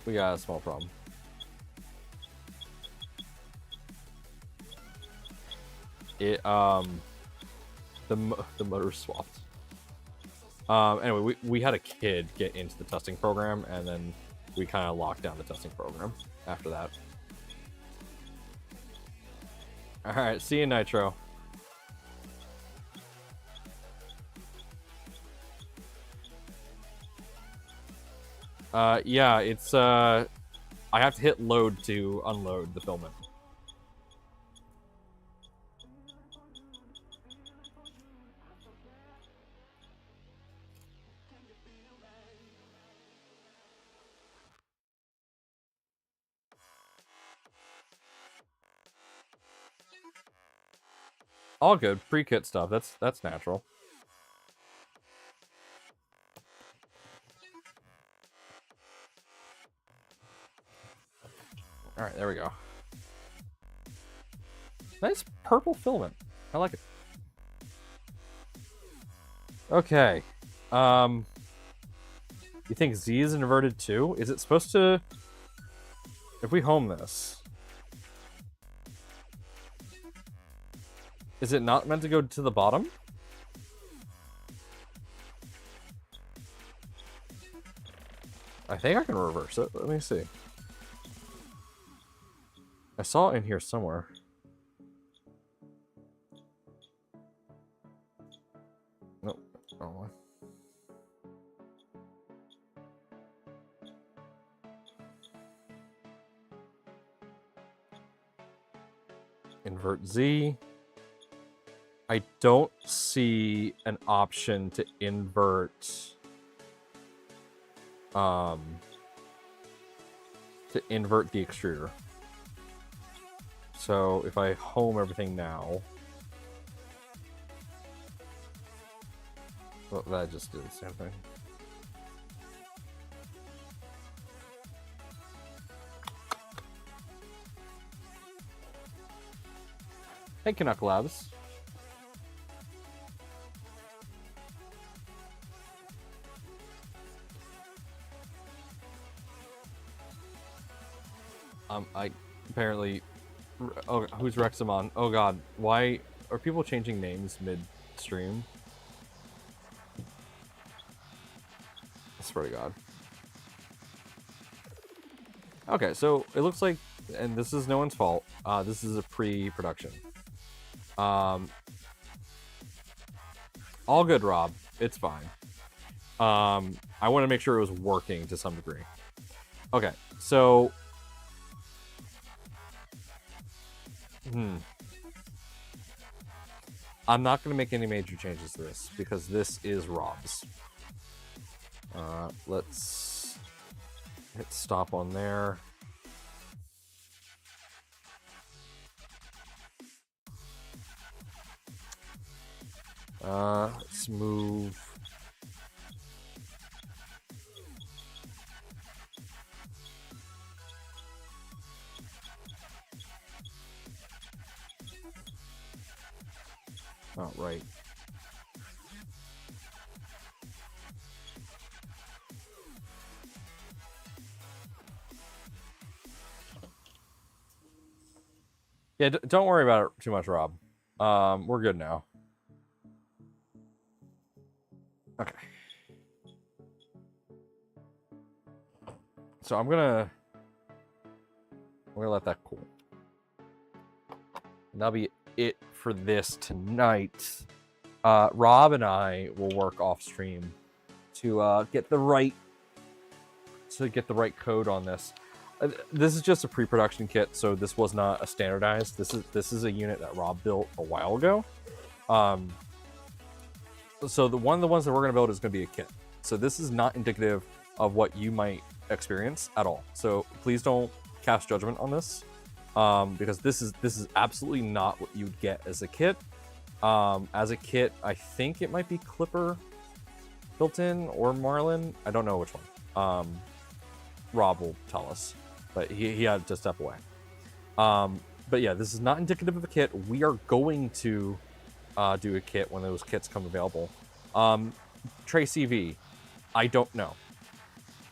A: We got a small problem. It, the motor swapped. Anyway, we had a kid get into the testing program, and then we kind of locked down the testing program after that. Alright, see you, Nitro. Yeah, it's, I have to hit load to unload the filament. All good, pre-kit stuff, that's natural. Alright, there we go. Nice purple filament. I like it. Okay. You think Z is inverted too? Is it supposed to... If we home this... Is it not meant to go to the bottom? I think I can reverse it. Let me see. I saw it in here somewhere. Nope. Wrong one. Invert Z. I don't see an option to invert the extruder. So if I home everything now, well, that just did the same thing. Hey, Canuck Labs. I apparently... Oh, who's Rexamon? Oh god, why are people changing names mid-stream? I swear to god. Okay, so it looks like, and this is no one's fault, this is a pre-production. All good, Rob. It's fine. I want to make sure it was working to some degree. Okay, so... I'm not going to make any major changes to this because this is Rob's. Let's hit stop on there. Let's move. Oh, right. Yeah, don't worry about it too much, Rob. We're good now. Okay. So I'm gonna let that cool. And that'll be it for this tonight. Rob and I will work off stream to get the right code on this. This is just a pre-production kit, so this was not a standardized. This is a unit that Rob built a while ago. So one of the ones that we're going to build is going to be a kit. So this is not indicative of what you might experience at all. So please don't cast judgment on this, because this is absolutely not what you'd get as a kit. As a kit, I think it might be Clipper built in or Marlin. I don't know which one. Rob will tell us, but he had to step away. But yeah, this is not indicative of a kit. We are going to do a kit when those kits come available. Trey CV, I don't know.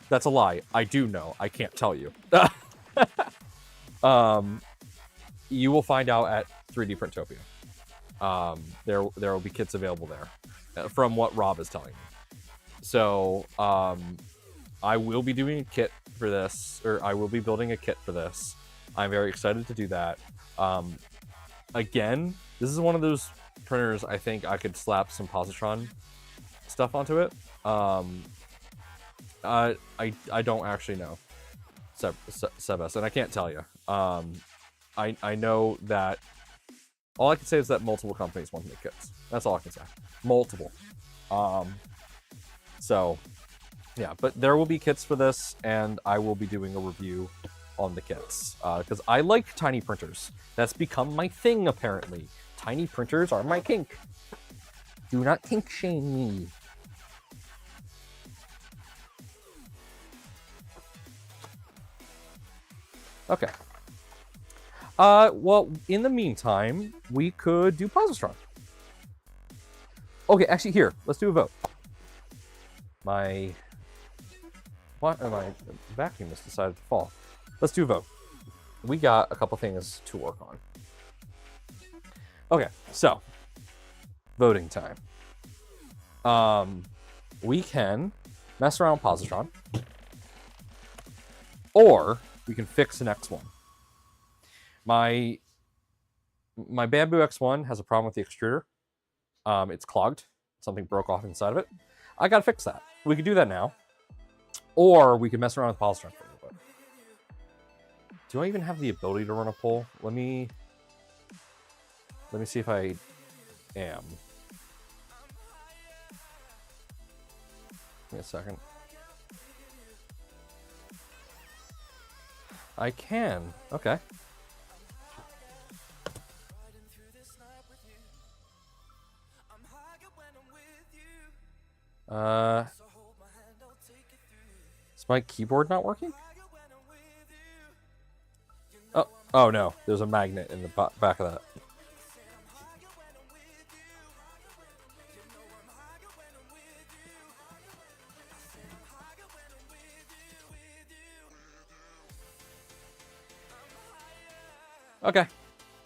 A: That's a lie. I do know. I can't tell you. You will find out at 3D Printopia. There will be kits available there, from what Rob is telling me. So I will be doing a kit for this, or I will be building a kit for this. I'm very excited to do that. Again, this is one of those printers I think I could slap some positron stuff onto it. I don't actually know, Sebas, and I can't tell you. I know that all I can say is that multiple companies want to make kits. That's all I can say. Multiple. So yeah, but there will be kits for this, and I will be doing a review on the kits because I like tiny printers. That's become my thing, apparently. Tiny printers are my kink. Do not kink shame me. Okay. Well, in the meantime, we could do positron. Okay, actually, here, let's do a vote. My What am I? The vacuum has decided to fall. Let's do vote. We got a couple things to work on. Okay, so voting time. We can mess around with positron, or we can fix an X1. My Bamboo X1 has a problem with the extruder. It's clogged. Something broke off inside of it. I gotta fix that. We could do that now, or we could mess around with positron for a little bit. Do I even have the ability to run a poll? Let me see if I am. Give me a second. I can. Okay. Is my keyboard not working? Oh no, there's a magnet in the back of that. Okay,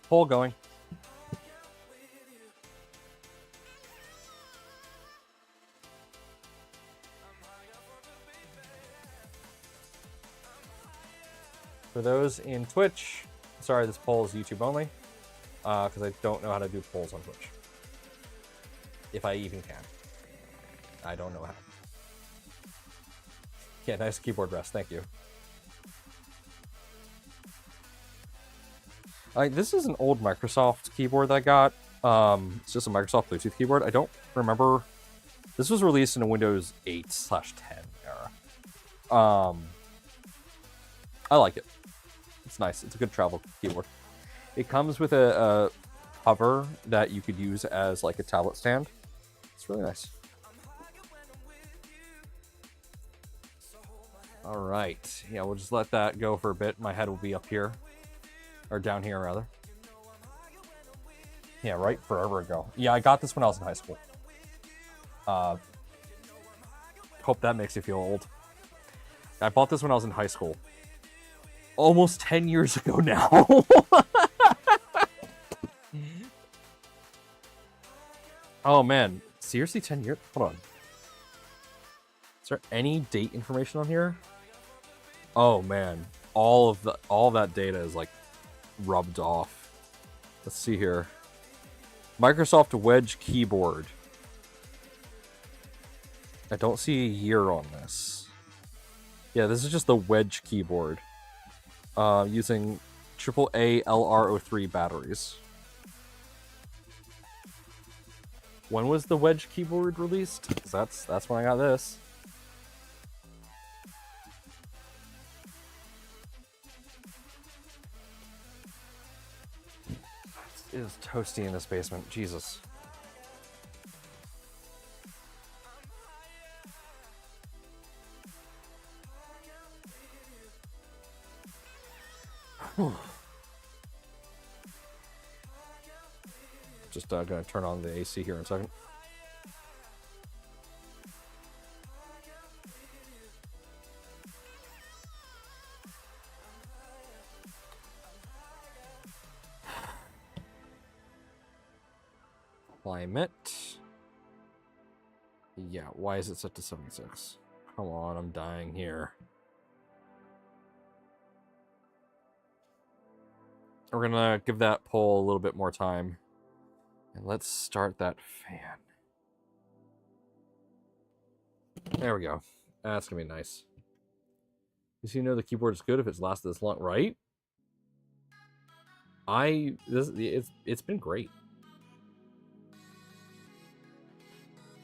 A: poll going. For those in Twitch, sorry, this poll is YouTube only, because I don't know how to do polls on Twitch. If I even can. I don't know how. Yeah, nice keyboard rest, thank you. This is an old Microsoft keyboard that I got. It's just a Microsoft Bluetooth keyboard. I don't remember. This was released in a Windows 8/10 era. I like it. It's nice. It's a good travel keyboard. It comes with a cover that you could use as like a tablet stand. It's really nice. All right. Yeah, we'll just let that go for a bit. My head will be up here. Or down here, rather. Yeah, right? Forever ago. Yeah, I got this when I was in high school. Hope that makes you feel old. I bought this when I was in high school. Almost 10 years ago now. Oh, man. Seriously, 10 years? Hold on. Is there any date information on here? Oh, man. All that data is, like, rubbed off. Let's see here. Microsoft Wedge keyboard. I don't see a year on this. Yeah, this is just the Wedge keyboard. Using AAA LR03 batteries. When was the Wedge keyboard released? 'Cause that's when I got this. It is toasty in this basement. Jesus. Just gonna turn on the AC here in a second. Climate. Yeah, why is it set to 76? Come on, I'm dying here. We're gonna give that poll a little bit more time. And let's start that fan. There we go. That's gonna be nice. You know the keyboard is good if it's lasted this long, right? It's been great.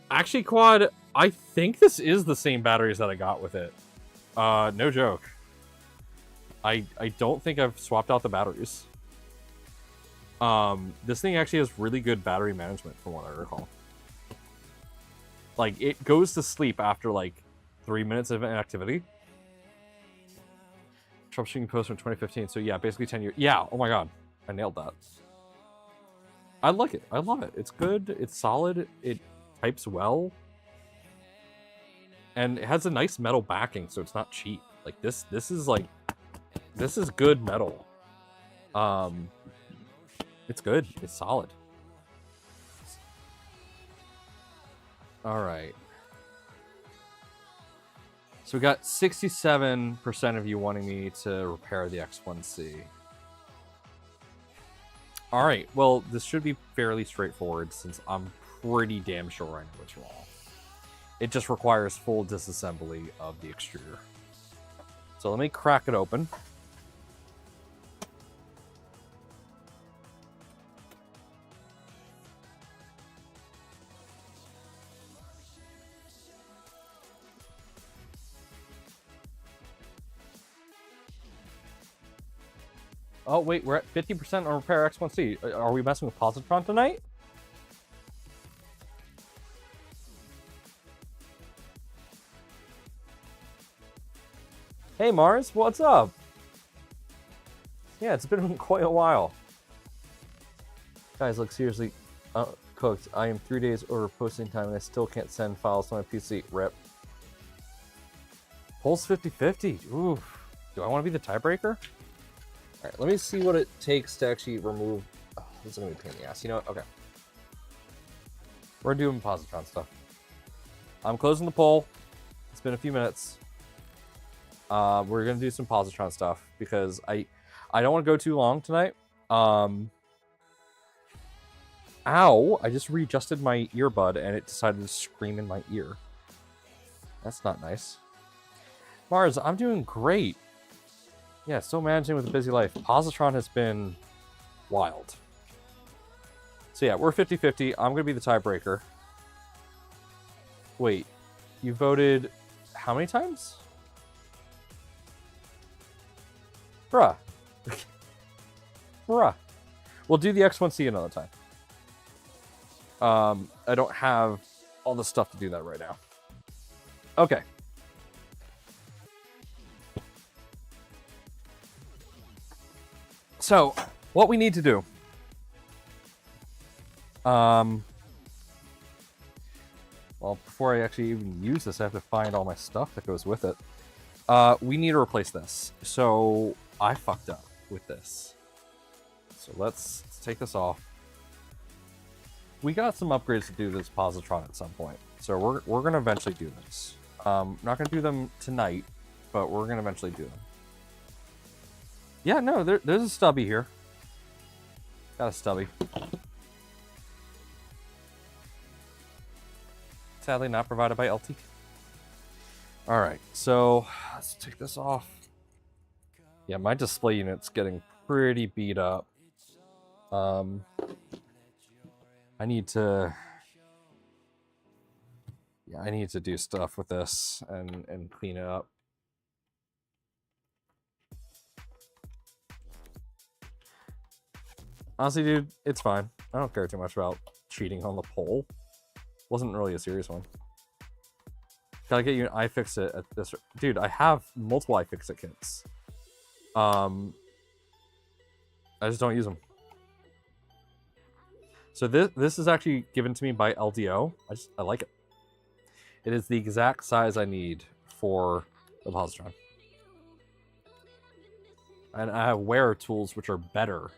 A: Actually, Quad, I think this is the same batteries that I got with it. No joke. I don't think I've swapped out the batteries. This thing actually has really good battery management from what I recall. Like, it goes to sleep after, like, 3 minutes of inactivity. Troubleshooting post from 2015, so yeah, basically 10 years. Yeah, oh my god. I nailed that. I like it. I love it. It's good. It's solid. It types well. And it has a nice metal backing, so it's not cheap. Like this is like, this is good metal. It's good. It's solid. All right. So we got 67% of you wanting me to repair the X1C. All right. Well, this should be fairly straightforward since I'm pretty damn sure I know what's wrong. It just requires full disassembly of the extruder. So let me crack it open. Oh, wait, we're at 50% on repair X1C. Are we messing with Positron tonight? Hey, Mars, what's up? Yeah, it's been quite a while. Guys, look, seriously, cooked. I am 3 days over posting time and I still can't send files to my PC. Rip. Pulse 50-50. Ooh. Do I want to be the tiebreaker? All right, let me see what it takes to actually remove... Oh, this is going to be a pain in the ass. You know what? Okay. We're doing Positron stuff. I'm closing the poll. It's been a few minutes. We're going to do some Positron stuff because I don't want to go too long tonight. Ow! I just readjusted my earbud and it decided to scream in my ear. That's not nice. Mars, I'm doing great. Yeah, still managing with a busy life. Positron has been wild. So yeah, we're 50-50. I'm going to be the tiebreaker. Wait, you voted how many times? Bruh. Bruh. We'll do the X1C another time. I don't have all the stuff to do that right now. Okay. So, what we need to do. Well, before I actually even use this, I have to find all my stuff that goes with it. We need to replace this. So, I fucked up with this. So, let's take this off. We got some upgrades to do this Positron at some point. So, we're going to eventually do this. Not going to do them tonight, but we're going to eventually do them. Yeah, no, there's a stubby here. Got a stubby. Sadly not provided by LT. Alright, so let's take this off. Yeah, my display unit's getting pretty beat up. I need to... Yeah, I need to do stuff with this and clean it up. Honestly, dude, it's fine. I don't care too much about cheating on the poll. Wasn't really a serious one. Gotta get you an iFixit at this. Dude, I have multiple iFixit kits. I just don't use them. So this is actually given to me by LDO. I like it. It is the exact size I need for the Positron. And I have wearer tools which are better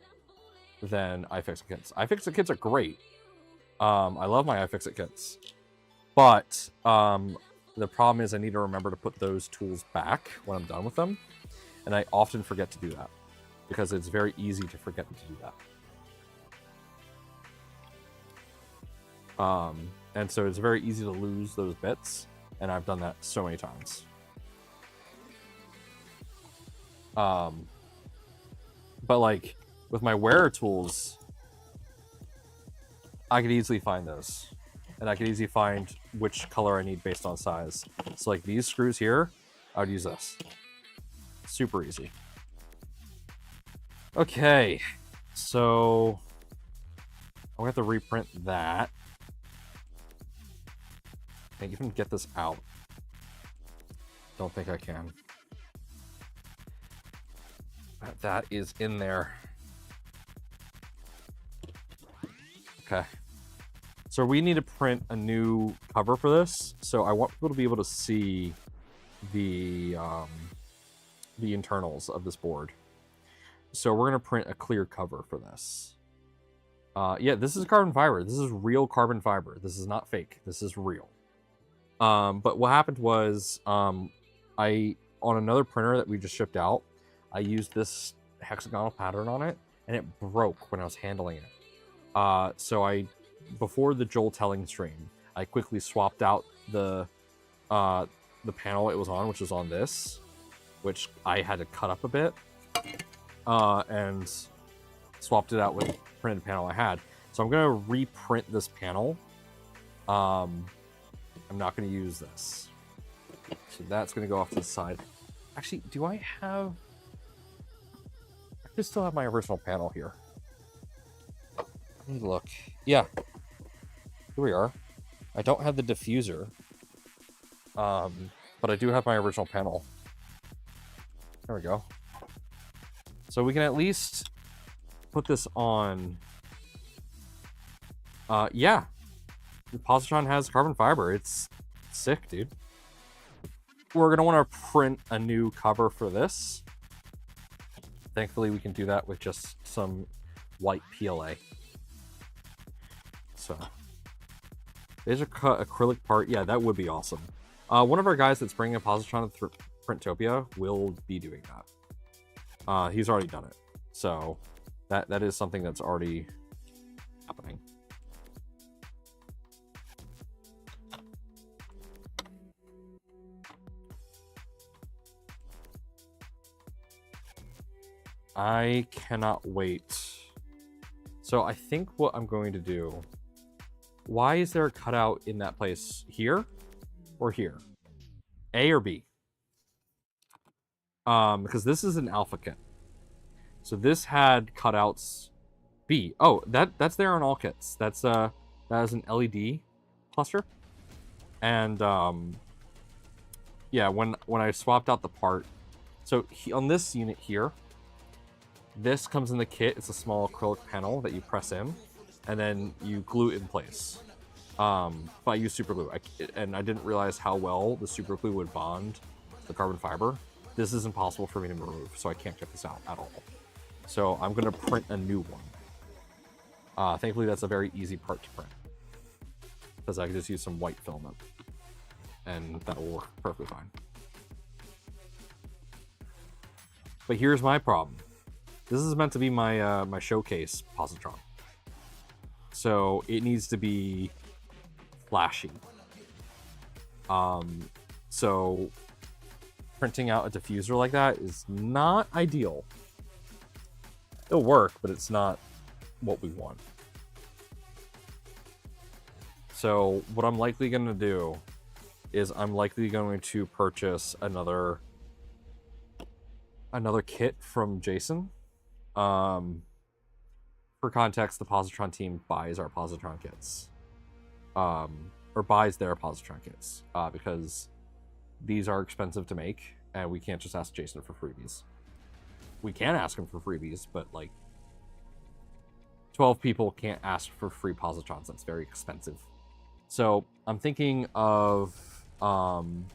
A: than iFixit kits. iFixit kits are great. I love my iFixit kits. But the problem is I need to remember to put those tools back when I'm done with them. And I often forget to do that. Because it's very easy to forget to do that. And so it's very easy to lose those bits. And I've done that so many times. But like, with my wearer tools, I could easily find those. And I could easily find which color I need based on size. So like these screws here, I would use this. Super easy. Okay, so I'm gonna have to reprint that. Can't even get this out. Don't think I can. That is in there. Okay. So we need to print a new cover for this. So I want people to be able to see the internals of this board. So we're going to print a clear cover for this. Yeah, this is carbon fiber. This is real carbon fiber. This is not fake. This is real. But what happened was on another printer that we just shipped out, I used this hexagonal pattern on it, and it broke when I was handling it. So before the Joel telling stream, I quickly swapped out the panel it was on, which was on this, which I had to cut up a bit, and swapped it out with the printed panel I had. So I'm gonna reprint this panel. I'm not gonna use this. So that's gonna go off to the side. Actually, do I have... I still have my original panel here. Let me look. Yeah. Here we are. I don't have the diffuser. But I do have my original panel. There we go. So we can at least put this on. Yeah. The positron has carbon fiber. It's sick, dude. We're going to want to print a new cover for this. Thankfully, we can do that with just some white PLA. So, there's a acrylic part. Yeah, that would be awesome. One of our guys that's bringing a positron to Printopia will be doing that. He's already done it. So, that is something that's already happening. I cannot wait. So I think what I'm going to do... Why is there a cutout in that place? Here or here? A or B? Because this is an alpha kit. So this had cutouts B. Oh, that's there on all kits. That is an LED cluster. And yeah, when I swapped out the part, so on this unit here, this comes in the kit. It's a small acrylic panel that you press in, and then you glue it in place. But I use super glue, and I didn't realize how well the super glue would bond the carbon fiber. This is impossible for me to remove, so I can't get this out at all. So I'm going to print a new one. Thankfully, that's a very easy part to print, because I can just use some white filament, and that will work perfectly fine. But here's my problem. This is meant to be my my showcase positron, so it needs to be flashy. So printing out a diffuser like that is not ideal. It'll work, but it's not what we want. So what I'm likely going to do is I'm likely going to purchase another kit from Jason. For context, the positron team buys our positron kits, or buys their positron kits, because these are expensive to make, and we can't just ask Jason for freebies. We can ask him for freebies, but like 12 people can't ask for free positrons. That's very expensive. So I'm thinking of buying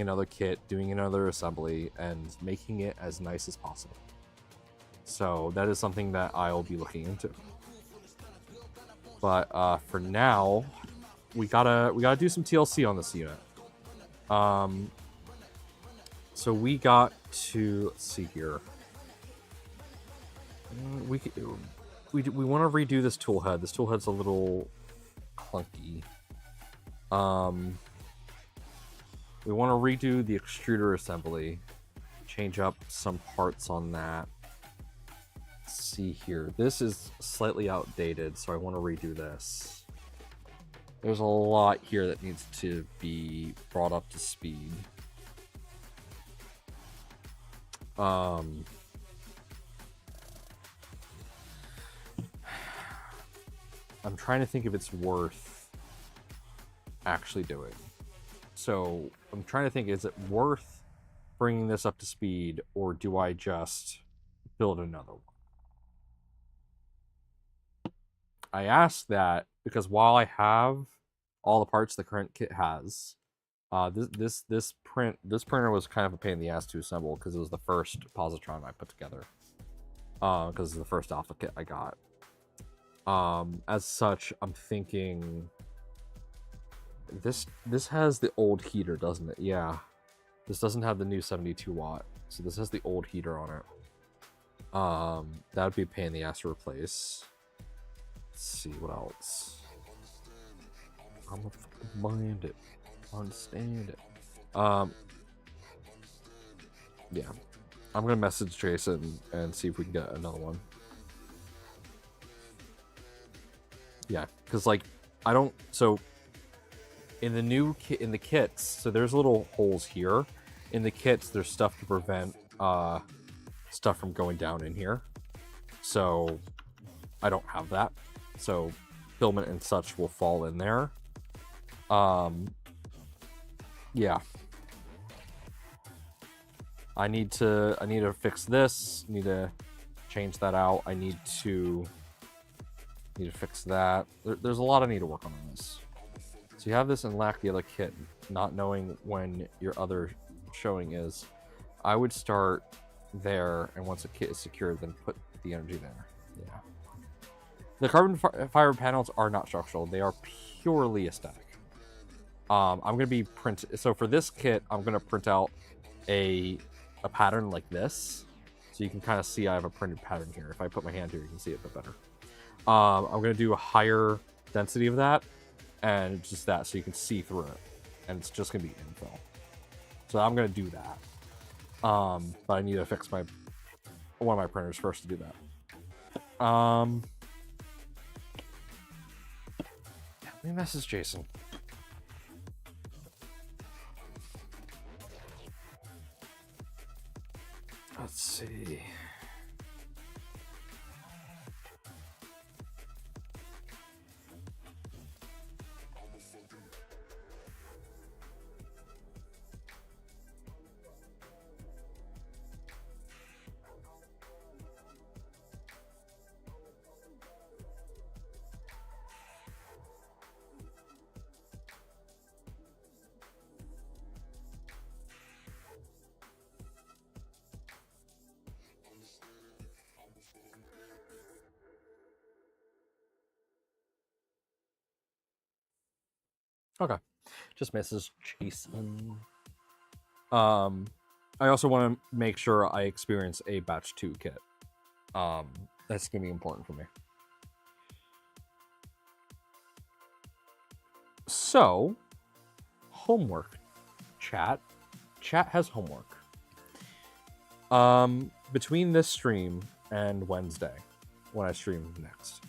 A: another kit, doing another assembly, and making it as nice as possible. So that is something that I'll be looking into. But for now, we gotta do some TLC on this unit. So we got to, let's see here. We want to redo this tool head. This tool head's a little clunky. We want to redo the extruder assembly, change up some parts on that. Let's see here. This is slightly outdated, so I want to redo this. There's a lot here that needs to be brought up to speed. I'm trying to think if it's worth actually doing. So I'm trying to think, is it worth bringing this up to speed, or do I just build another one? I ask that because while I have all the parts the current kit has, this printer was kind of a pain in the ass to assemble because it was the first positron I put together. Because it's the first alpha kit I got. As such, I'm thinking this has the old heater, doesn't it? Yeah. This doesn't have the new 72 watt, so this has the old heater on it. That would be a pain in the ass to replace. Let's see what else. I'm a fucking bandit. Understand it. Yeah. I'm gonna message Jason and see if we can get another one. Yeah, because like I don't. So in the new kit, in the kits, so there's little holes here. In the kits, there's stuff to prevent stuff from going down in here. So I don't have that. So filament and such will fall in there. Yeah. I need to fix this. Need to change that out. I need to fix that. There's a lot I need to work on this. So you have this and lack the other kit, not knowing when your other showing is. I would start there, and once a kit is secured, then put the energy there. Yeah. The carbon fiber panels are not structural. They are purely aesthetic. I'm gonna be so for this kit, I'm gonna print out a pattern like this, so you can kind of see I have a printed pattern here. If I put my hand here, you can see it a bit better. I'm gonna do a higher density of that, and just that, so you can see through it, and it's just gonna be infill. So I'm gonna do that. But I need to fix one of my printers first to do that. Let me message Jason. Let's see. Okay, just misses Jason. I also want to make sure I experience a batch 2 kit. That's gonna be important for me. So, homework, chat. Chat has homework. Between this stream and Wednesday, when I stream next,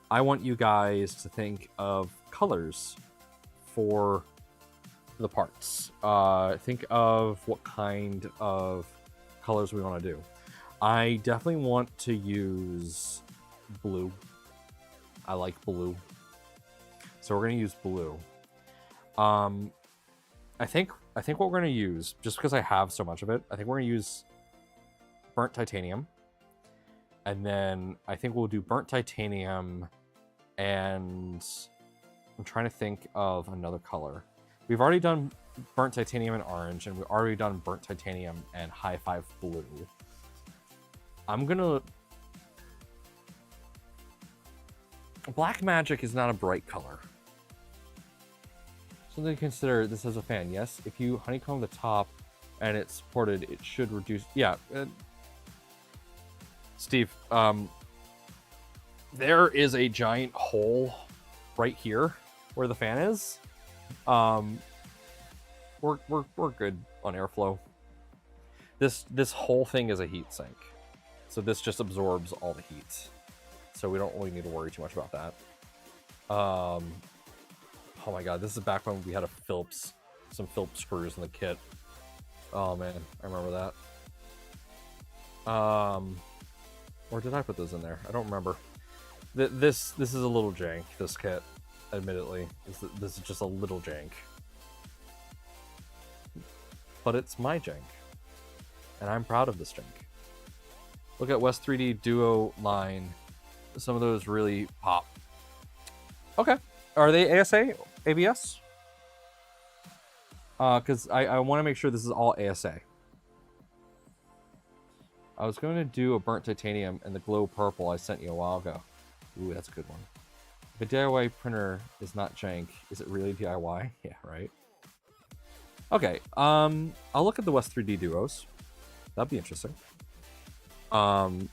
A: I want you guys to think of colors for the parts. Think of what kind of colors we want to do. I definitely want to use blue. I like blue. So we're going to use blue. I think what we're going to use, just because I have so much of it, I think we're going to use burnt titanium. And then I think we'll do burnt titanium, and I'm trying to think of another color. We've already done burnt titanium and orange, and we've already done burnt titanium and high five blue. I'm gonna... Black magic is not a bright color. Something to consider. This as a fan. Yes, if you honeycomb the top and it's supported, it should reduce... Yeah. Steve, there is a giant hole right here where the fan is. We're good on airflow. This whole thing is a heat sink, so this just absorbs all the heat, so we don't really need to worry too much about that. Oh my god, this is back when we had some Phillips screws in the kit. Oh man, I remember that. Or did I put those in there? I don't remember. This is a little jank, this kit, admittedly. This is just a little jank. But it's my jank. And I'm proud of this jank. Look at West 3D Duo line. Some of those really pop. Okay. Are they ASA? ABS? Because I want to make sure this is all ASA. I was going to do a burnt titanium and the glow purple I sent you a while ago. Ooh, that's a good one. If a DIY printer is not jank, is it really DIY? Yeah, right. Okay, I'll look at the West 3D duos. That'd be interesting. I'm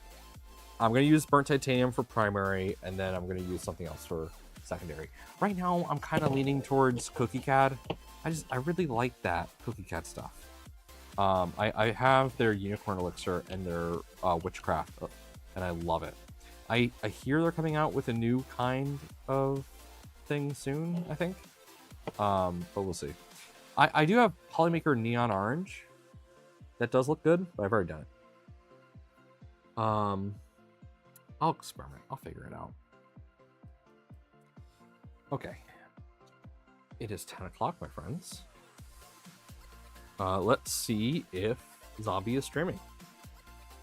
A: gonna use burnt titanium for primary, and then I'm gonna use something else for secondary. Right now, I'm kind of leaning towards Cookie CAD. I really like that Cookie CAD stuff. I have their Unicorn Elixir and their Witchcraft, and I love it. I hear they're coming out with a new kind of thing soon, I think. But we'll see. I do have Polymaker Neon Orange. That does look good, but I've already done it. I'll experiment. I'll figure it out. Okay. It is 10 o'clock, my friends. Let's see if Zombie is streaming.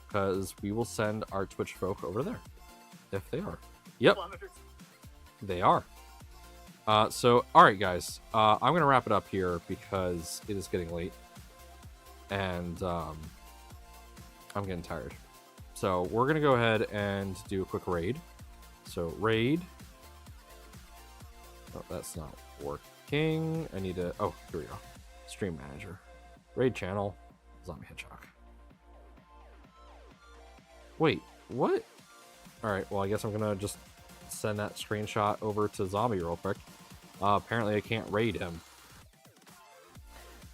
A: Because we will send our Twitch folk over there. If they are. Yep. They are. So, alright guys. I'm going to wrap it up here because it is getting late. And I'm getting tired. So, we're going to go ahead and do a quick raid. So, raid. Oh, that's not working. I need to... Oh, here we go. Stream manager. Raid channel. Zombie Hedgehog. Wait, what? Alright, well, I guess I'm going to just send that screenshot over to Zombie real quick. Apparently, I can't raid him.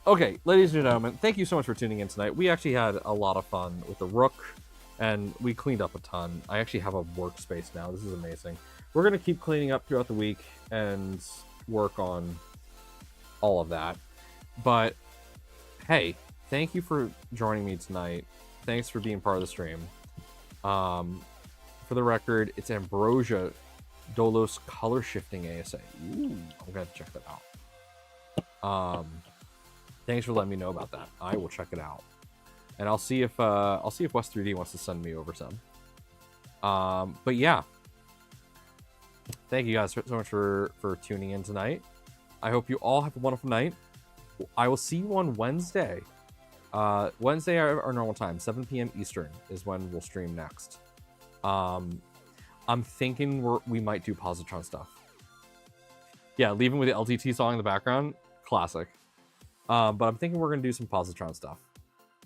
A: Okay, ladies and gentlemen, thank you so much for tuning in tonight. We actually had a lot of fun with the Rook, and we cleaned up a ton. I actually have a workspace now. This is amazing. We're going to keep cleaning up throughout the week and work on all of that. But, hey, thank you for joining me tonight. Thanks for being part of the stream. For the record, it's Ambrosia Dolos Color Shifting ASA. Ooh, I'm going to check that out. Thanks for letting me know about that. I will check it out. And I'll see if West 3D wants to send me over some. But yeah. Thank you guys so much for tuning in tonight. I hope you all have a wonderful night. I will see you on Wednesday. Wednesday, our normal time, 7 p.m. Eastern is when we'll stream next. I'm thinking we might do Positron stuff. Yeah, leaving with the LTT song in the background, classic. But I'm thinking we're gonna do some Positron stuff.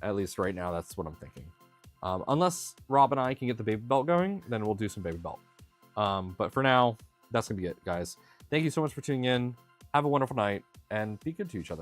A: At least right now, that's what I'm thinking. Unless Rob and I can get the baby belt going, then we'll do some baby belt. But for now, that's gonna be it, guys. Thank you so much for tuning in. Have a wonderful night, and be good to each other.